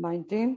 19।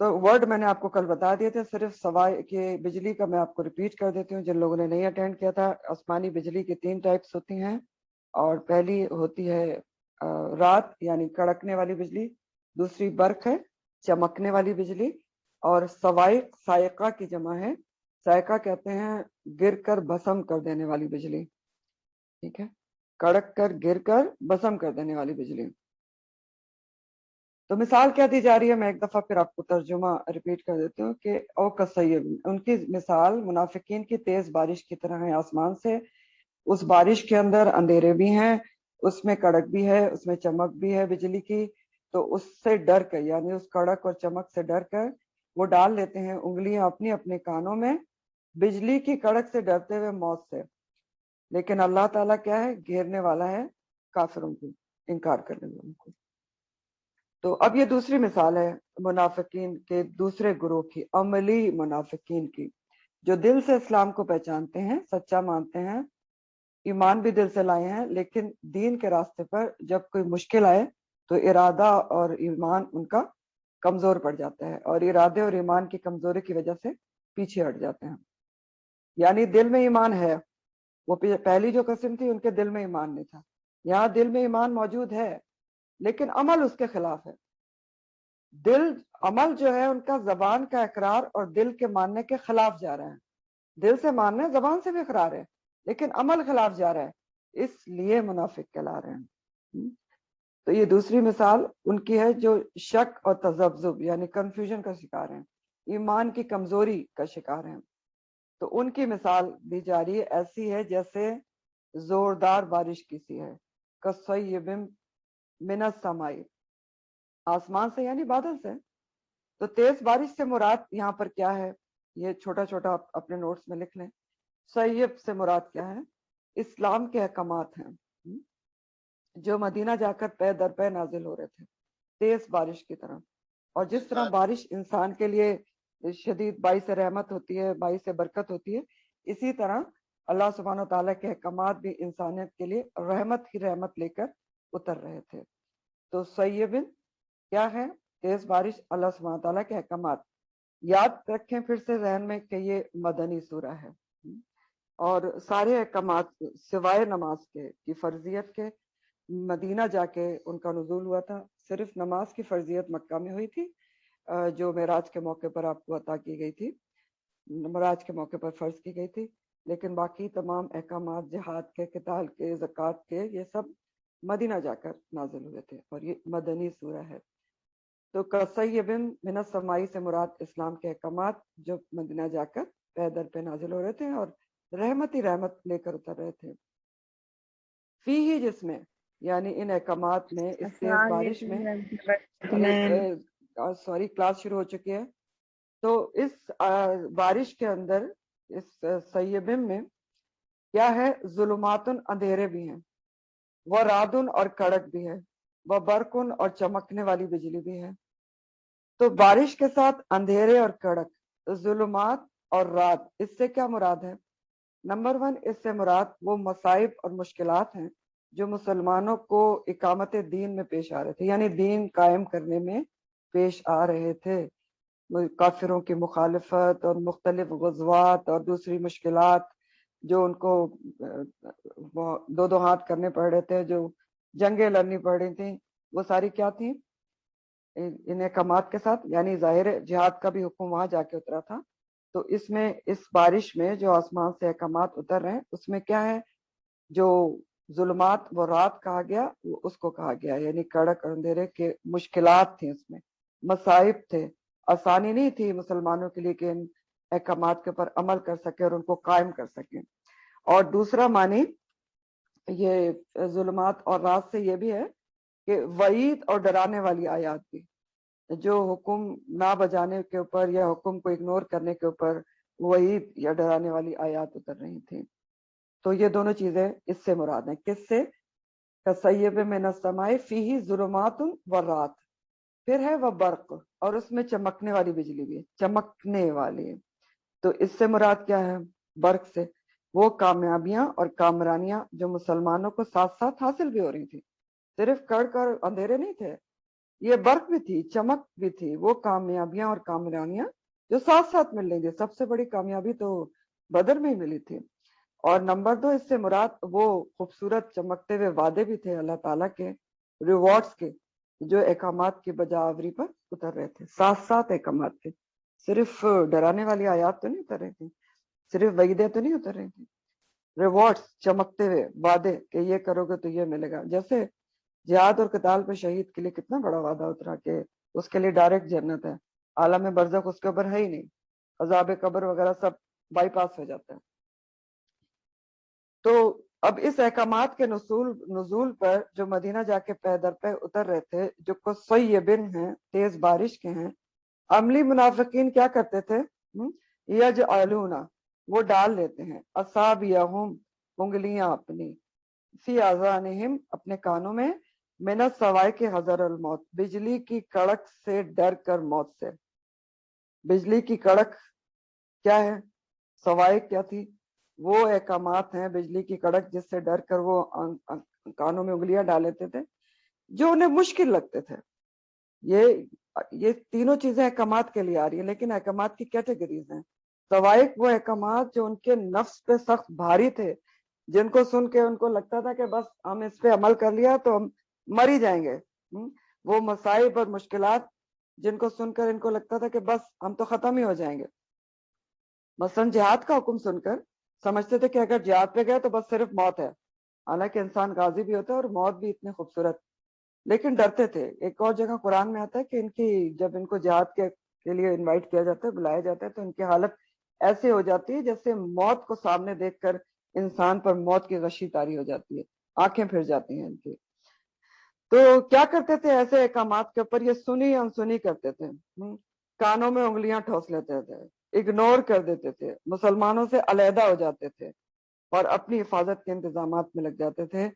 تو ورڈ میں نے آپ کو کل بتا دیے تھے، صرف سوائے کہ بجلی کا میں آپ کو ریپیٹ کر دیتی ہوں جن لوگوں نے نہیں اٹینڈ کیا تھا. آسمانی بجلی کی 3 ٹائپس ہوتی ہیں، اور پہلی ہوتی ہے رات یعنی کڑکنے والی بجلی، دوسری برق ہے چمکنے والی بجلی، اور سوائق سائقہ کی جمع ہے، سائقہ کہتے ہیں گر کر بھسم کر دینے والی بجلی. ٹھیک ہے، کڑک کر گر کر بھسم کر دینے والی بجلی. تو مثال کیا دی جا رہی ہے، میں ایک دفعہ پھر آپ کو ترجمہ ریپیٹ کر دیتی ہوں کہ او کسیب، ان کی مثال منافقین کی تیز بارش کی طرح ہے آسمان سے. اس بارش کے اندر اندھیرے بھی ہیں، اس میں کڑک بھی ہے، اس میں چمک بھی ہے بجلی کی. تو اس سے ڈر کر، یعنی اس کڑک اور چمک سے ڈر کر وہ ڈال لیتے ہیں انگلیاں اپنی اپنے کانوں میں بجلی کی کڑک سے ڈرتے ہوئے موت سے. لیکن اللہ تعالیٰ کیا ہے، گھیرنے والا ہے کافروں کو، انکار کرنے والوں کو. تو اب یہ دوسری مثال ہے منافقین کے دوسرے گروہ کی، عملی منافقین کی، جو دل سے اسلام کو پہچانتے ہیں، سچا مانتے ہیں، ایمان بھی دل سے لائے ہیں، لیکن دین کے راستے پر جب کوئی مشکل آئے تو ارادہ اور ایمان ان کا کمزور پڑ جاتا ہے، اور ارادے اور ایمان کی کمزوری کی وجہ سے پیچھے ہٹ جاتے ہیں. یعنی دل میں ایمان ہے، وہ پہلی جو قسم تھی ان کے دل میں ایمان نہیں تھا. یہاں دل میں ایمان موجود ہے لیکن عمل اس کے خلاف ہے. دل عمل جو ہے ان کا زبان کا اقرار اور دل کے ماننے کے خلاف جا رہا ہے. دل سے ماننا، زبان سے بھی اقرار ہے، لیکن عمل خلاف جا رہا ہے، اس لیے منافق کہلا رہے ہیں. تو یہ دوسری مثال ان کی ہے جو شک اور تذبذب یعنی کنفیوژن کا شکار ہیں، ایمان کی کمزوری کا شکار ہیں. تو ان کی مثال دی جا رہی ہے، ایسی ہے جیسے زوردار بارش کی سی ہے، کصیب من السماء، آسمان سے یعنی بادل سے. تو تیز بارش سے مراد یہاں پر کیا ہے، یہ چھوٹا چھوٹا اپنے نوٹس میں لکھ لیں. سیب سے مراد کیا ہے، اسلام کے احکامات ہیں جو مدینہ جا کر پے در پے نازل ہو رہے تھے تیز بارش کی طرح. اور جس طرح بارش انسان کے لیے شدید باعث رحمت ہوتی ہے، باعث برکت ہوتی ہے، اسی طرح اللہ سبحانہ و تعالیٰ کے احکامات بھی انسانیت کے لیے رحمت ہی رحمت لے کر اتر رہے تھے. تو سیبن کیا ہے، تیز بارش، اللہ سبحانہ تعالیٰ کے احکامات. یاد رکھیں پھر سے ذہن میں کہ یہ مدنی سورہ ہے، اور سارے احکامات سوائے نماز کے کی فرضیت کے مدینہ جا کے ان کا نزول ہوا تھا. صرف نماز کی فرضیت مکہ میں ہوئی تھی جو معراج کے موقع پر آپ کو عطا کی گئی تھی، معراج کے موقع پر فرض کی گئی تھی. لیکن باقی تمام احکامات جہاد کے، قتال کے، زکوٰۃ کے، یہ سب مدینہ جا کر نازل ہوئے تھے، اور یہ مدنی سورہ ہے. تو کصیب من السماء سے مراد اسلام کے احکامات جو مدینہ جا کر پے در پہ نازل ہو رہے تھے اور رحمت ہی رحمت لے کر اتر رہے تھے. فی ہی، جس میں، یعنی ان احکامات میں، اس تیز بارش میں، سوری کلاس شروع ہو چکی ہے. تو اس بارش کے اندر، اس سیبم میں کیا ہے، ظلماتن اندھیرے بھی ہیں، وہ رادن اور کڑک بھی ہے، وہ برقن اور چمکنے والی بجلی بھی ہے. تو بارش کے ساتھ اندھیرے اور کڑک، ظلمات اور رات، اس سے کیا مراد ہے؟ نمبر 1، اس سے مراد وہ مصائب اور مشکلات ہیں جو مسلمانوں کو اقامت دین میں پیش آ رہے تھے، یعنی دین قائم کرنے میں پیش آ رہے تھے. کافروں کی مخالفت اور مختلف غزوات اور دوسری مشکلات جو ان کو دو دو ہاتھ کرنے پڑ رہے تھے، جو جنگیں لڑنی پڑ رہی تھیں، وہ ساری کیا تھیں، ان احکامات کے ساتھ. یعنی ظاہر جہاد کا بھی حکم وہاں جا کے اترا تھا. تو اس میں، اس بارش میں جو آسمان سے احکامات اتر رہے ہیں، اس میں کیا ہے، جو ظلمات وہ رات کہا گیا، وہ اس کو کہا گیا، یعنی کڑک اور اندھیرے کے مشکلات تھیں، اس میں مصائب تھے. آسانی نہیں تھی مسلمانوں کے لیے کہ ان احکامات کے اوپر عمل کر سکیں اور ان کو قائم کر سکیں. اور دوسرا معنی یہ ظلمات اور رات سے یہ بھی ہے کہ وعید اور ڈرانے والی آیات بھی، جو حکم نہ بجانے کے اوپر یا حکم کو اگنور کرنے کے اوپر وعید یا ڈرانے والی آیات اتر رہی تھیں. تو یہ دونوں چیزیں اس سے مراد ہیں. کس سے؟ کصیب من السماء فیہ ظلمات ورات. پھر ہے وہ برق، اور اس میں چمکنے والی بجلی بھی ہے، چمکنے والی. تو اس سے مراد کیا ہے برق سے؟ وہ کامیابیاں اور کامرانیاں جو مسلمانوں کو ساتھ ساتھ حاصل بھی ہو رہی تھی. صرف کڑک اور اندھیرے نہیں تھے، یہ برق بھی تھی، چمک بھی تھی، وہ کامیابیاں اور کامرانیاں جو ساتھ ساتھ مل رہی تھی. سب سے بڑی کامیابی تو بدر میں ہی ملی تھی. اور نمبر 2، اس سے مراد وہ خوبصورت چمکتے ہوئے وعدے بھی تھے اللہ تعالیٰ کے ریوارڈز کے، جو احکامات کی بجاوری پر اتر رہے تھے. ساتھ ساتھ احکامات تھے، صرف ڈرانے والی آیات تو نہیں اتر رہی تھی، صرف وعیدیں تو نہیں اتر رہی تھی. ریوارڈز، چمکتے ہوئے وعدے کہ یہ کرو گے تو یہ ملے گا. جیسے جہاد اور قتال پہ شہید کے لیے کتنا بڑا وعدہ اترا کہ اس کے لیے ڈائریکٹ جنت ہے، عالم برزخ اس کے اوپر ہے ہی نہیں، عذاب قبر وغیرہ سب بائی پاس ہو جاتا ہے. تو اب اس احکامات کے نزول پر جو مدینہ جا کے پے در پہ اتر رہے تھے، جو قصیبن ہیں، تیز بارش کے ہیں، عملی منافقین کیا کرتے تھے؟ یجعلون، وہ ڈال لیتے ہیں، اصابعہم، انگلیاں اپنی، فی آذانہم، اپنے کانوں میں، من الصواعق حذر الموت، بجلی کی کڑک سے ڈر کر موت سے. بجلی کی کڑک کیا ہے؟ صواعق کیا تھی؟ وہ احکامات ہیں بجلی کی کڑک جس سے ڈر کر وہ کانوں میں انگلیاں ڈال لیتے تھے جو انہیں مشکل لگتے تھے. یہ تینوں چیزیں احکامات کے لیے آ رہی ہیں، لیکن احکامات کی کیٹیگریز ہیں. صواعق وہ احکامات جو ان کے نفس پہ سخت بھاری تھے، جن کو سن کے ان کو لگتا تھا کہ بس ہم اس پہ عمل کر لیا تو ہم مر ہی جائیں گے. وہ مصائب اور مشکلات جن کو سن کر ان کو لگتا تھا کہ بس ہم تو ختم ہی ہو جائیں گے. مثلا جہاد کا حکم سن کر سمجھتے تھے کہ اگر جہاد پہ گئے تو بس صرف موت ہے، حالانکہ انسان غازی بھی ہوتا ہے اور موت بھی اتنی خوبصورت، لیکن ڈرتے تھے. ایک اور جگہ قرآن میں آتا ہے کہ ان کی جب ان کو جہاد کے لیے انوائٹ کیا جاتا ہے، بلایا جاتا ہے، تو ان کی حالت ایسے ہو جاتی ہے جیسے موت کو سامنے دیکھ کر انسان پر موت کی غشی طاری ہو جاتی ہے، آنکھیں پھر جاتی ہیں ان کی. تو کیا کرتے تھے ایسے احکامات کے اوپر؟ یہ سنی انسنی کرتے تھے، کانوں میں انگلیاں ٹھوس لیتے تھے، اگنور کر دیتے تھے، مسلمانوں سے علیحدہ ہو جاتے تھے اور اپنی حفاظت کے انتظامات میں لگ جاتے تھے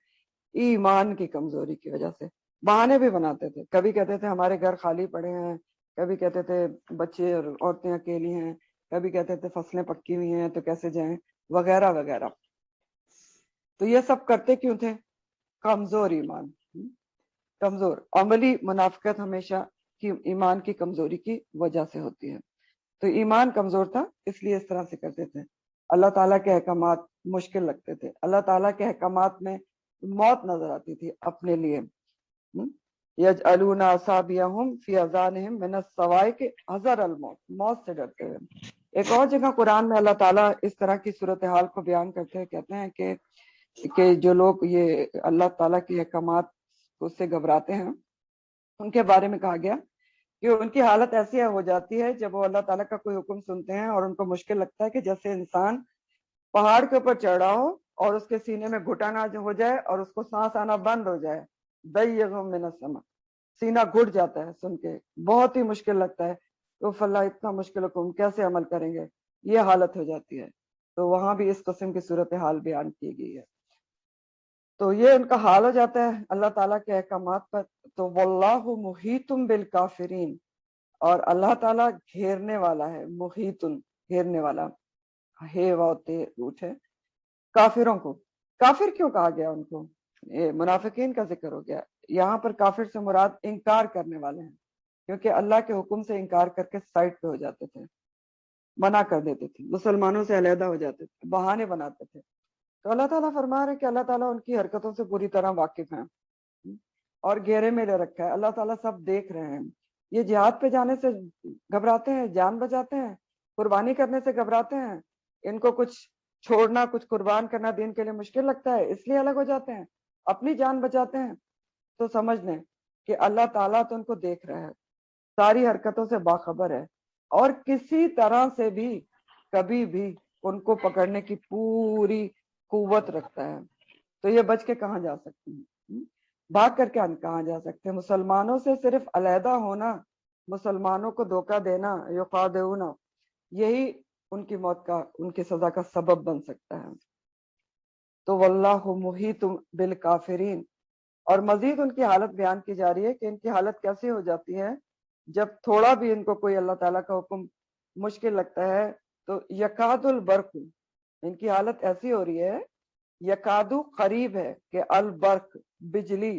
ایمان کی کمزوری کی وجہ سے. بہانے بھی بناتے تھے، کبھی کہتے تھے ہمارے گھر خالی پڑے ہیں، کبھی کہتے تھے بچے اور عورتیں اکیلی ہیں، کبھی کہتے تھے فصلیں پکی ہوئی ہیں تو کیسے جائیں، وغیرہ وغیرہ. تو یہ سب کرتے کیوں تھے؟ کمزور ایمان، کمزور عملی منافقت ہمیشہ کی ایمان کی کمزوری کی وجہ سے ہوتی ہے. تو ایمان کمزور تھا اس لیے اس طرح سے کرتے تھے. اللہ تعالیٰ کے احکامات مشکل لگتے تھے، اللہ تعالیٰ کے احکامات میں موت نظر آتی تھی اپنے لیے. یجعلون اصابعہم فی اذانہم من الصواعق حذر الموت، موت سے ڈرتے ہوئے. ایک اور جگہ قرآن میں اللہ تعالیٰ اس طرح کی صورتحال کو بیان کرتے ہیں، کہتے ہیں کہ جو لوگ یہ اللہ تعالیٰ کے احکامات سے گھبراتے ہیں، ان کے بارے میں کہا گیا کہ ان کی حالت ایسی ہو جاتی ہے جب وہ اللہ تعالیٰ کا کوئی حکم سنتے ہیں اور ان کو مشکل لگتا ہے کہ جیسے انسان پہاڑ کے اوپر چڑھ رہا ہو اور اس کے سینے میں گھٹن ہو جائے اور اس کو سانس آنا بند ہو جائے. ضیغم من السما، سینہ گھٹ جاتا ہے سن کے، بہت ہی مشکل لگتا ہے. تو اللہ اتنا مشکل حکم کیسے عمل کریں گے، یہ حالت ہو جاتی ہے. تو وہاں بھی اس قسم کی صورتحال بیان کی گئی ہے. تو یہ ان کا حال ہو جاتا ہے اللہ تعالیٰ کے احکامات پر. تو واللہ محیط بالکافرین، اور اللہ تعالیٰ گھیرنے والا ہے، محیط گھیرنے والا ہے، واتے روٹ ہے کافروں کو. کافر کیوں کہا گیا ان کو؟ منافقین کا ذکر ہو گیا یہاں پر. کافر سے مراد انکار کرنے والے ہیں، کیونکہ اللہ کے حکم سے انکار کر کے سائٹ پہ ہو جاتے تھے، منع کر دیتے تھے، مسلمانوں سے علیحدہ ہو جاتے تھے، بہانے بناتے تھے. تو اللہ تعالیٰ فرما رہے کہ اللہ تعالیٰ ان کی حرکتوں سے پوری طرح واقف ہیں اور گھیرے میں لے رکھا ہے. اللہ تعالیٰ سب دیکھ رہے ہیں. یہ جہاد پہ جانے سے گھبراتے ہیں، جان بچاتے ہیں، قربانی کرنے سے گھبراتے ہیں، ان کو کچھ چھوڑنا، کچھ قربان کرنا دین کے لیے مشکل لگتا ہے، اس لیے الگ ہو جاتے ہیں، اپنی جان بچاتے ہیں. تو سمجھ لیں کہ اللہ تعالیٰ تو ان کو دیکھ رہا ہے، ساری حرکتوں سے باخبر ہے، اور کسی طرح سے بھی کبھی بھی ان کو پکڑنے کی پوری قوت رکھتا ہے. تو یہ بچ کے کہاں جا سکتے ہیں؟ بھاگ کر کے کہاں جا سکتے ہیں؟ مسلمانوں سے صرف علیحدہ ہونا، مسلمانوں کو دھوکہ دینا، یخادعون، یہی ان کی موت کا، ان کی سزا کا سبب بن سکتا ہے. تو واللہ محیط بالکافرین. اور مزید ان کی حالت بیان کی جا رہی ہے کہ ان کی حالت کیسی ہو جاتی ہے جب تھوڑا بھی ان کو کوئی اللہ تعالیٰ کا حکم مشکل لگتا ہے تو یکاد البرق، ان کی حالت ایسی ہو رہی ہے، یکادو قریب ہے کہ البرق، بجلی،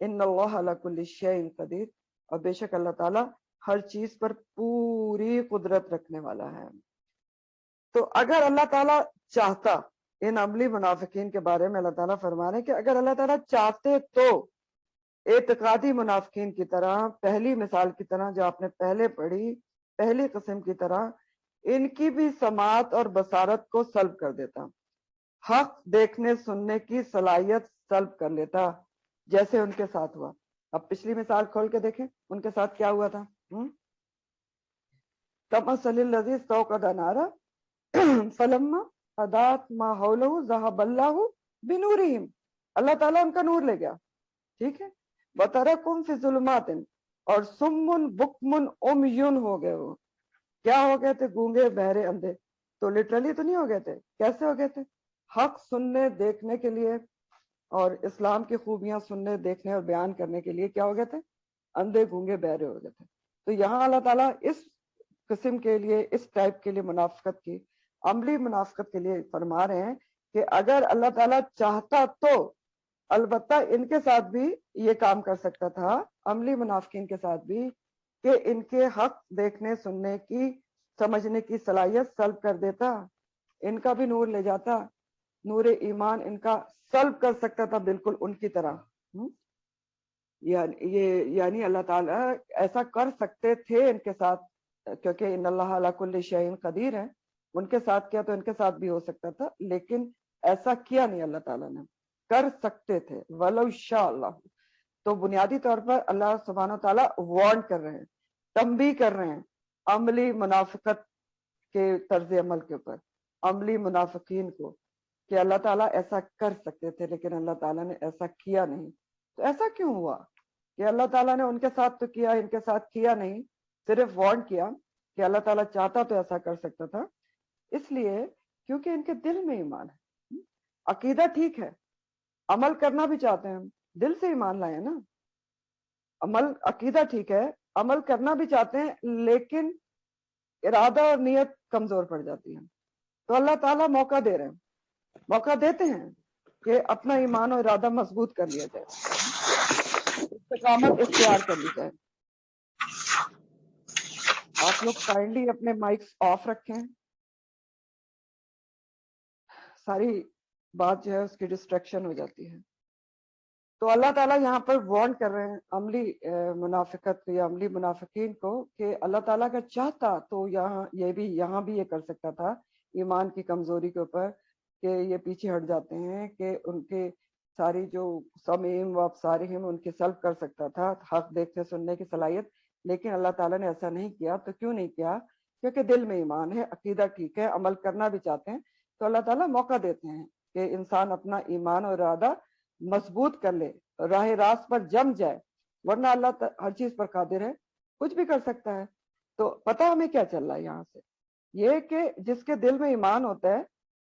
ان اللہ علی کل شیء قدیر، اور بے شک اللہ تعالیٰ ہر چیز پر پوری قدرت رکھنے والا ہے۔ تو اگر اللہ تعالیٰ چاہتا، ان عملی منافقین کے بارے میں اللہ تعالیٰ فرما رہے ہیں کہ اگر اللہ تعالیٰ چاہتے تو اعتقادی منافقین کی طرح، پہلی مثال کی طرح جو آپ نے پہلے پڑھی، پہلی قسم کی طرح ان کی بھی سماعت اور بصارت کو سلب کر دیتا، حق دیکھنے سننے کی صلاحیت سلب کر لیتا، جیسے ان کے ساتھ ہوا۔ اب پچھلی مثال کھول کے دیکھیں ان کے ساتھ کیا ہوا تھا۔ کمثل الذی استوقد نارا فلما اضاءت ما حولہ ذهب اللہ بنورہم، اللہ تعالیٰ ان کا نور لے گیا، ٹھیک ہے، وترکہم فی ظلمات، اور سم بکم عمی ہو گئے، وہ کیا ہو گئے تھے؟ گونگے بہرے اندھے۔ تو لٹرلی تو نہیں ہو گئے تھے، کیسے ہو گئے تھے؟ حق سننے دیکھنے کے لیے اور اسلام کی خوبیاں سننے دیکھنے اور بیان کرنے کے لیے کیا ہو گئے تھے؟ اندھے گونگے بہرے ہو گئے تھے۔ تو یہاں اللہ تعالیٰ اس قسم کے لیے، اس ٹائپ کے لیے منافقت کی، عملی منافقت کے لیے فرما رہے ہیں کہ اگر اللہ تعالیٰ چاہتا تو البتہ ان کے ساتھ بھی یہ کام کر سکتا تھا، عملی منافقین کے ساتھ بھی، کہ ان کے حق دیکھنے سننے کی سمجھنے کی صلاحیت سلب کر دیتا، ان کا بھی نور لے جاتا، نور ایمان ان کا سلب کر سکتا تھا بالکل ان کی طرح۔ یعنی اللہ تعالیٰ ایسا کر سکتے تھے ان کے ساتھ، کیونکہ ان اللہ علی کل شیء قدیر ہے، ان کے ساتھ کیا تو ان کے ساتھ بھی ہو سکتا تھا، لیکن ایسا کیا نہیں اللہ تعالیٰ نے، کر سکتے تھے ولو شاء اللہ۔ تو بنیادی طور پر اللہ سبحانہ و تعالیٰ وارن کر رہے ہیں، تنبیہ کر رہے ہیں عملی منافقت کے طرز عمل کے اوپر، عملی منافقین کو، کہ اللہ تعالیٰ ایسا کر سکتے تھے لیکن اللہ تعالیٰ نے ایسا کیا نہیں۔ تو ایسا کیوں ہوا کہ اللہ تعالیٰ نے ان کے ساتھ تو کیا، ان کے ساتھ کیا نہیں، صرف وارن کیا کہ اللہ تعالیٰ چاہتا تو ایسا کر سکتا تھا؟ اس لیے کیونکہ ان کے دل میں ایمان ہے، عقیدہ ٹھیک ہے، عمل کرنا بھی چاہتے ہیں، دل سے ایمان لائے نا، عمل عقیدہ ٹھیک ہے، عمل کرنا بھی چاہتے ہیں، لیکن ارادہ اور نیت کمزور پڑ جاتی ہے۔ تو اللہ تعالیٰ موقع دے رہے ہیں، موقع دیتے ہیں کہ اپنا ایمان اور ارادہ مضبوط کر لیا جائے، استقامت اختیار کر لی جائے۔ آپ لوگ کائنڈلی اپنے مائکس آف رکھیں، ساری بات جو ہے اس کی ڈسٹریکشن ہو جاتی ہے۔ تو اللہ تعالیٰ یہاں پر وارن کر رہے ہیں عملی منافقت یا عملی منافقین کو کہ اللہ تعالیٰ کا چاہتا تو یہاں بھی یہ کر سکتا تھا، ایمان کی کمزوری کے اوپر، کہ یہ پیچھے ہٹ جاتے ہیں، کہ ان کے ساری جو سمعہم و ابصارہم ان کے سلب کر سکتا تھا حق دیکھنے سننے کی صلاحیت، لیکن اللہ تعالیٰ نے ایسا نہیں کیا۔ تو کیوں نہیں کیا؟ کیونکہ دل میں ایمان ہے، عقیدہ ٹھیک ہے، عمل کرنا بھی چاہتے ہیں، تو اللہ تعالیٰ موقع دیتے ہیں کہ انسان اپنا ایمان اور ارادہ مضبوط کر لے، راہ راست پر جم جائے، ورنہ اللہ ہر چیز پر قادر ہے، کچھ بھی کر سکتا ہے۔ تو پتہ ہمیں کیا چل رہا ہے یہاں سے؟ یہ کہ جس کے دل میں ایمان ہوتا ہے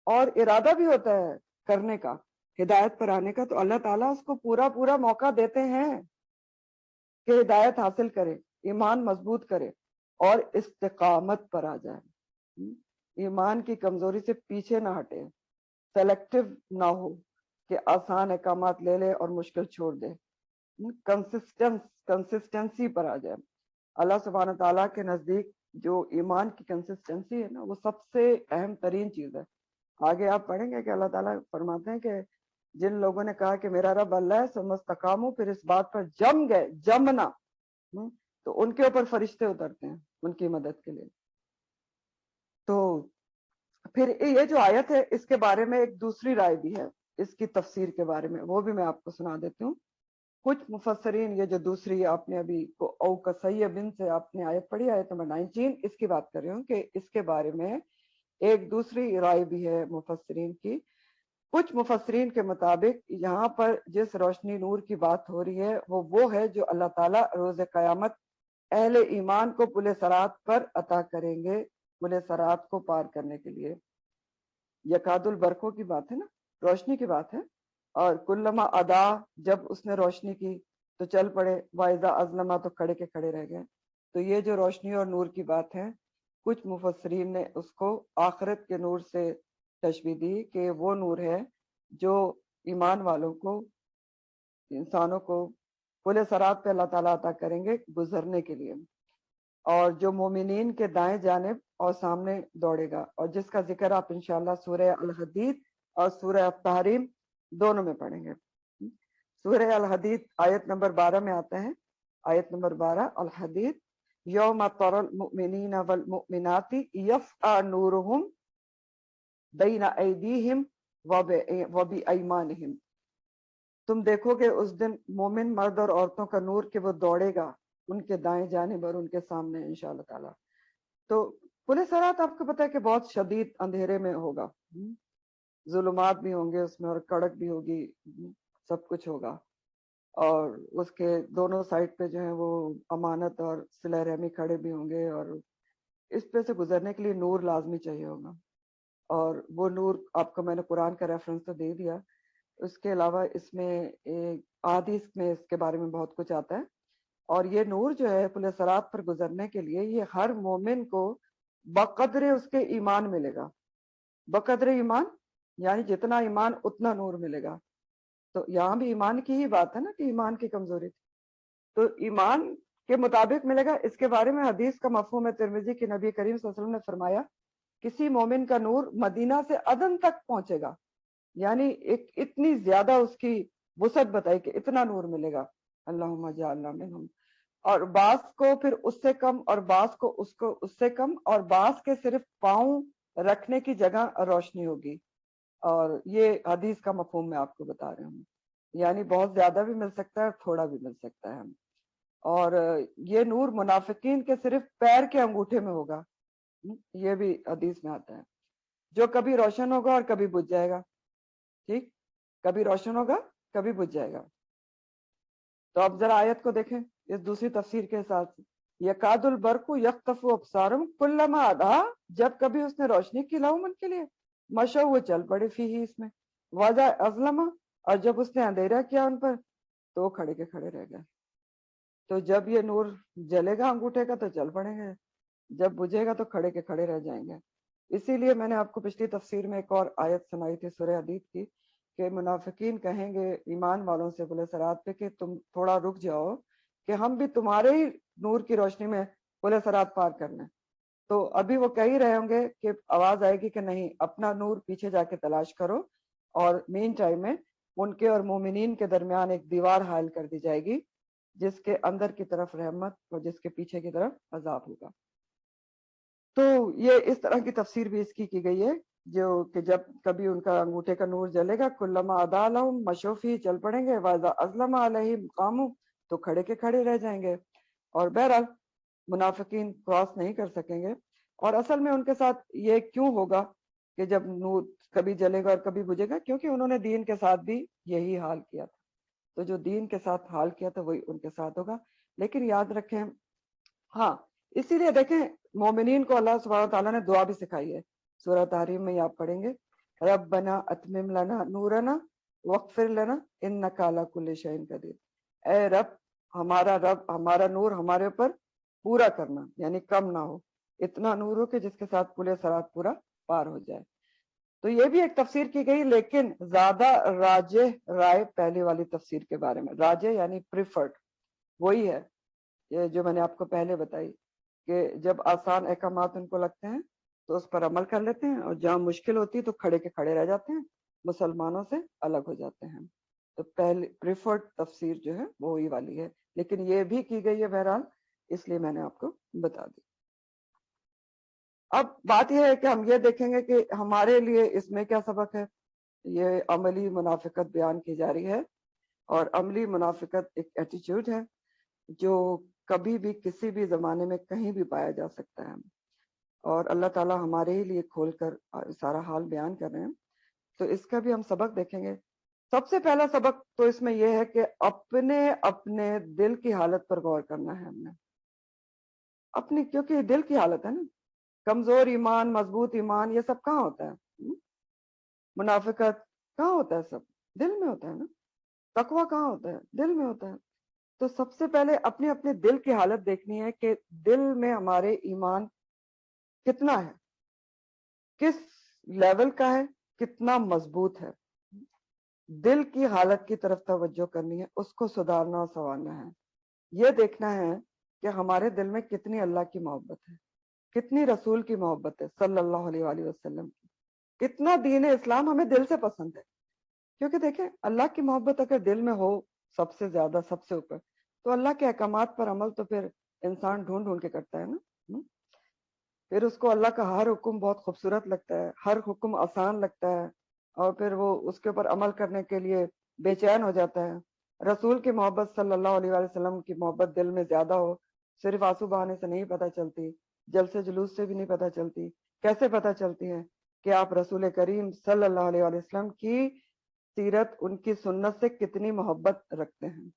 اور ارادہ بھی ہوتا ہے کرنے کا، ہدایت پر آنے کا، تو اللہ تعالیٰ اس کو پورا موقع دیتے ہیں کہ ہدایت حاصل کرے، ایمان مضبوط کرے اور استقامت پر آ جائے، ایمان کی کمزوری سے پیچھے نہ ہٹے، سیلیکٹو نہ ہو کہ آسان احکامات لے لے اور مشکل چھوڑ دے، کنسسٹنسی پر آ جائے۔ اللہ سبحانہ تعالیٰ کے نزدیک جو ایمان کی کنسسٹنسی ہے نا، وہ سب سے اہم ترین چیز ہے۔ آگے آپ پڑھیں گے کہ اللہ تعالیٰ فرماتے ہیں کہ جن لوگوں نے کہا کہ میرا رب اللہ ہے، ثم استقاموا، پھر اس بات پر جم گئے، جمنا، تو ان کے اوپر فرشتے اترتے ہیں ان کی مدد کے لیے۔ تو پھر یہ جو آیت ہے اس کے بارے میں ایک دوسری رائے بھی ہے، اس کی تفسیر کے بارے میں، وہ بھی میں آپ کو سنا دیتی ہوں۔ کچھ مفسرین، یہ جو دوسری آپ نے ابھی او کسیبن سے آپ نے آیت پڑھی، آیت نمبر 19، اس کی بات کر رہی ہوں کہ اس کے بارے میں ایک دوسری رائے بھی ہے مفسرین کی۔ کچھ مفسرین کے مطابق یہاں پر جس روشنی نور کی بات ہو رہی ہے وہ ہے جو اللہ تعالیٰ روز قیامت اہل ایمان کو پل صراط پر عطا کریں گے، پل صراط کو پار کرنے کے لیے۔ یکاد البرقوں کی بات ہے نا، روشنی کی بات ہے، اور کلما ادا، جب اس نے روشنی کی تو چل پڑے، وائزا ازلما، تو کھڑے کے کھڑے رہ گئے۔ تو یہ جو روشنی اور نور کی بات ہے، کچھ مفسرین نے اس کو آخرت کے نور سے تشبیہ دی کہ وہ نور ہے جو ایمان والوں کو، انسانوں کو پل صراط پہ اللہ تعالیٰ عطا کریں گے گزرنے کے لیے، اور جو مومنین کے دائیں جانب اور سامنے دوڑے گا، اور جس کا ذکر آپ انشاءاللہ سورہ الحدید اور سورہ التحریم دونوں میں پڑھیں گے۔ سورہ الحدید آیت نمبر 12 میں آتا ہے، آیت نمبر 12 الحدید، یوم تری المؤمنین والمؤمنات یسعی نورہم بین ایدیہم وبایمانہم، تم دیکھو کہ اس دن مومن مرد اور عورتوں کا نور کہ وہ دوڑے گا ان کے دائیں جانب اور ان کے سامنے انشاءاللہ تعالی۔ تو پل صراط آپ کو پتہ ہے کہ بہت شدید اندھیرے میں ہوگا، ظلمات بھی ہوں گے اس میں اور کڑک بھی ہوگی، سب کچھ ہوگا، اور اس کے دونوں سائڈ پہ جو ہے وہ امانت اور صلہ رحمی کھڑے بھی ہوں گے، اور اس پہ سے گزرنے کے لیے نور لازمی چاہیے ہوگا، اور وہ نور آپ کو میں نے قرآن کا ریفرنس تو دے دیا، اس کے علاوہ اس میں احادیث میں اس کے بارے میں بہت کچھ آتا ہے، اور یہ نور جو ہے پل صراط پر گزرنے کے لیے یہ ہر مومن کو بقدر اس کے ایمان ملے گا، بقدر ایمان یعنی جتنا ایمان اتنا نور ملے گا۔ تو یہاں بھی ایمان کی ہی بات ہے نا کہ ایمان کی کمزوری تھی، تو ایمان کے مطابق ملے گا۔ اس کے بارے میں حدیث کا مفہوم ہے ترمذی کی، نبی کریم صلی اللہ علیہ وسلم نے فرمایا کسی مومن کا نور مدینہ سے عدن تک پہنچے گا، یعنی ایک اتنی زیادہ اس کی وسعت بتائی کہ اتنا نور ملے گا، اللہم اجعلنا منہم، اور بعض کو پھر اس سے کم، اور بعض کو اس سے کم، اور بعض کے صرف پاؤں رکھنے کی جگہ روشنی ہوگی، اور یہ حدیث کا مفہوم میں آپ کو بتا رہا ہوں، یعنی بہت زیادہ بھی مل سکتا ہے تھوڑا بھی مل سکتا ہے۔ اور یہ نور منافقین کے صرف پیر کے انگوٹھے میں ہوگا، یہ بھی حدیث میں آتا ہے، جو کبھی روشن ہوگا اور کبھی بجھ جائے گا، ٹھیک، کبھی روشن ہوگا کبھی بجھ جائے گا۔ تو اب ذرا آیت کو دیکھیں اس دوسری تفسیر کے حساب سے، یکاد البرق یخطف ابصارہم کلما اضاء، جب کبھی اس نے روشنی کی لہم ان کے لیے، مشوا وہ چل پڑے فی ہی اس میں، واذا اظلم، اور جب اس نے اندھیرا کیا ان پر تو وہ کھڑے کے کھڑے رہ گئے۔ تو جب یہ نور جلے گا انگوٹھے کا تو چل پڑیں گے، جب بجھے گا تو کھڑے کے کھڑے رہ جائیں گے۔ اسی لیے میں نے آپ کو پچھلی تفسیر میں ایک اور آیت سنائی تھی سورہ حدید کی، کہ منافقین کہیں گے ایمان والوں سے پل صراط پہ کہ تم تھوڑا رک جاؤ کہ ہم بھی تمہارے ہی نور کی روشنی میں پل صراط پار کرنا ہے۔ تو ابھی وہ کہہ ہی رہے ہوں گے کہ آواز آئے گی کہ نہیں، اپنا نور پیچھے جا کے تلاش کرو، اور مین ٹائم میں ان کے اور مومنین کے درمیان ایک دیوار حائل کر دی جائے گی جس کے اندر کی طرف رحمت اور جس کے پیچھے کی طرف عذاب ہوگا۔ تو یہ اس طرح کی تفسیر بھی اس کی گئی ہے، جو کہ جب کبھی ان کا انگوٹھے کا نور جلے گا کلما اضاء لہم مشوا فیہ، چل پڑیں گے، واذا اظلم علیہم قاموا، تو کھڑے کے کھڑے رہ جائیں گے۔ اور بہرحال منافقین کراس نہیں کر سکیں گے، اور اصل میں ان کے ساتھ یہ کیوں ہوگا کہ جب نور کبھی جلے گا اور کبھی بجھے گا، کیونکہ انہوں نے دین کے ساتھ بھی یہی حال کیا تھا، تو جو دین کے ساتھ حال کیا تھا وہی ان کے ساتھ ہوگا۔ لیکن یاد رکھیں، ہاں اسی لیے دیکھیں مومنین کو اللہ سبحانہ تعالیٰ نے دعا بھی سکھائی ہے، سورہ تحریم میں آپ پڑھیں گے، ربنا اتمم لنا نورنا واغفر لنا انک علی کل شیء قدیر، اے رب ہمارا نور ہمارے اوپر پورا کرنا، یعنی کم نہ ہو، اتنا نور ہو کہ جس کے ساتھ پل صراط پورا پار ہو جائے۔ تو یہ بھی ایک تفسیر کی گئی، لیکن زیادہ راجح رائے پہلے والی تفسیر کے بارے میں، راجح یعنی پریفرڈ، وہی ہے یہ جو میں نے آپ کو پہلے بتائی، کہ جب آسان احکامات ان کو لگتے ہیں تو اس پر عمل کر لیتے ہیں، اور جہاں مشکل ہوتی ہے تو کھڑے کے کھڑے رہ جاتے ہیں، مسلمانوں سے الگ ہو جاتے ہیں۔ تو پہلے پریفرڈ تفسیر جو ہے وہ وہی والی ہے، لیکن یہ بھی کی گئی ہے بہرحال، اس لیے میں نے آپ کو بتا دی۔ اب بات یہ ہے کہ ہم یہ دیکھیں گے کہ ہمارے لیے اس میں کیا سبق ہے۔ یہ عملی منافقت بیان کی جا رہی ہے، اور عملی منافقت ایک ایٹیچیوڈ ہے جو کبھی بھی کسی بھی زمانے میں کہیں بھی پایا جا سکتا ہے، اور اللہ تعالیٰ ہمارے ہی لیے کھول کر سارا حال بیان کر رہے ہیں۔ تو اس کا بھی ہم سبق دیکھیں گے۔ سب سے پہلا سبق تو اس میں یہ ہے کہ اپنے دل کی حالت پر غور کرنا ہے ہم نے، اپنی، کیونکہ دل کی حالت ہے نا، کمزور ایمان مضبوط ایمان یہ سب کہاں ہوتا ہے؟ منافقت کہاں ہوتا ہے؟ سب دل میں ہوتا ہے نا۔ تقویٰ کہاں ہوتا ہے؟ دل میں ہوتا ہے۔ تو سب سے پہلے اپنے دل کی حالت دیکھنی ہے کہ دل میں ہمارے ایمان کتنا ہے، کس لیول کا ہے، کتنا مضبوط ہے۔ دل کی حالت کی طرف توجہ کرنی ہے، اس کو سدھارنا اور سنوارنا ہے. یہ دیکھنا ہے کہ ہمارے دل میں کتنی اللہ کی محبت ہے، کتنی رسول کی محبت ہے صلی اللہ علیہ وآلہ وسلم کی، کتنا دین اسلام ہمیں دل سے پسند ہے. کیونکہ دیکھیں اللہ کی محبت اگر دل میں ہو سب سے زیادہ، سب سے اوپر، تو اللہ کے احکامات پر عمل تو پھر انسان ڈھونڈ ڈھونڈ کے کرتا ہے نا. پھر اس کو اللہ کا ہر حکم بہت خوبصورت لگتا ہے، ہر حکم آسان لگتا ہے، اور پھر وہ اس کے اوپر عمل کرنے کے لیے بے چین ہو جاتا ہے. رسول کی محبت صلی اللہ علیہ وآلہ وسلم کی محبت دل میں زیادہ ہو، صرف آنسو بہانے سے نہیں پتہ چلتی، جلسے جلوس سے بھی نہیں پتہ چلتی. کیسے پتہ چلتی ہے؟ کہ آپ رسول کریم صلی اللہ علیہ وآلہ وسلم کی سیرت، ان کی سنت سے کتنی محبت رکھتے ہیں،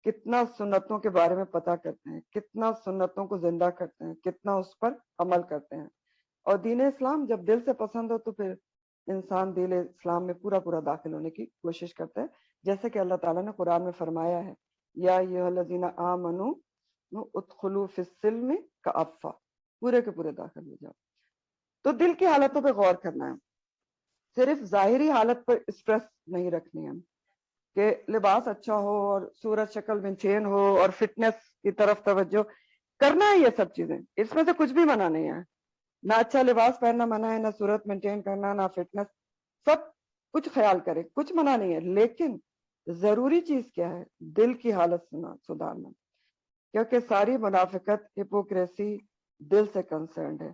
کتنا سنتوں کے بارے میں پتہ کرتے ہیں، کتنا سنتوں کو زندہ کرتے ہیں، کتنا اس پر عمل کرتے ہیں. اور دین اسلام جب دل سے پسند ہو تو پھر انسان دین اسلام میں پورا پورا داخل ہونے کی کوشش کرتا ہے، جیسے کہ اللہ تعالیٰ نے قرآن میں فرمایا ہے، یا ایھا الذین آمنوا ادخلوا فی السلم کافہ، پورے کے پورے داخل ہو جاؤ. تو دل کی حالتوں پہ غور کرنا ہے، صرف ظاہری حالت پر اسٹریس نہیں رکھنی ہے کہ لباس اچھا ہو اور صورت شکل مینٹین ہو اور فٹنس کی طرف توجہ کرنا ہے. یہ سب چیزیں اس میں سے کچھ بھی منع نہیں ہے، نہ اچھا لباس پہننا منع ہے، نہ صورت مینٹین کرنا، نہ فٹنس، سب کچھ خیال کرے، کچھ منع نہیں ہے. لیکن ضروری چیز کیا ہے؟ دل کی حالت سدھارنا، کیونکہ ساری منافقت، ہپوکریسی دل سے کنسرنڈ ہے،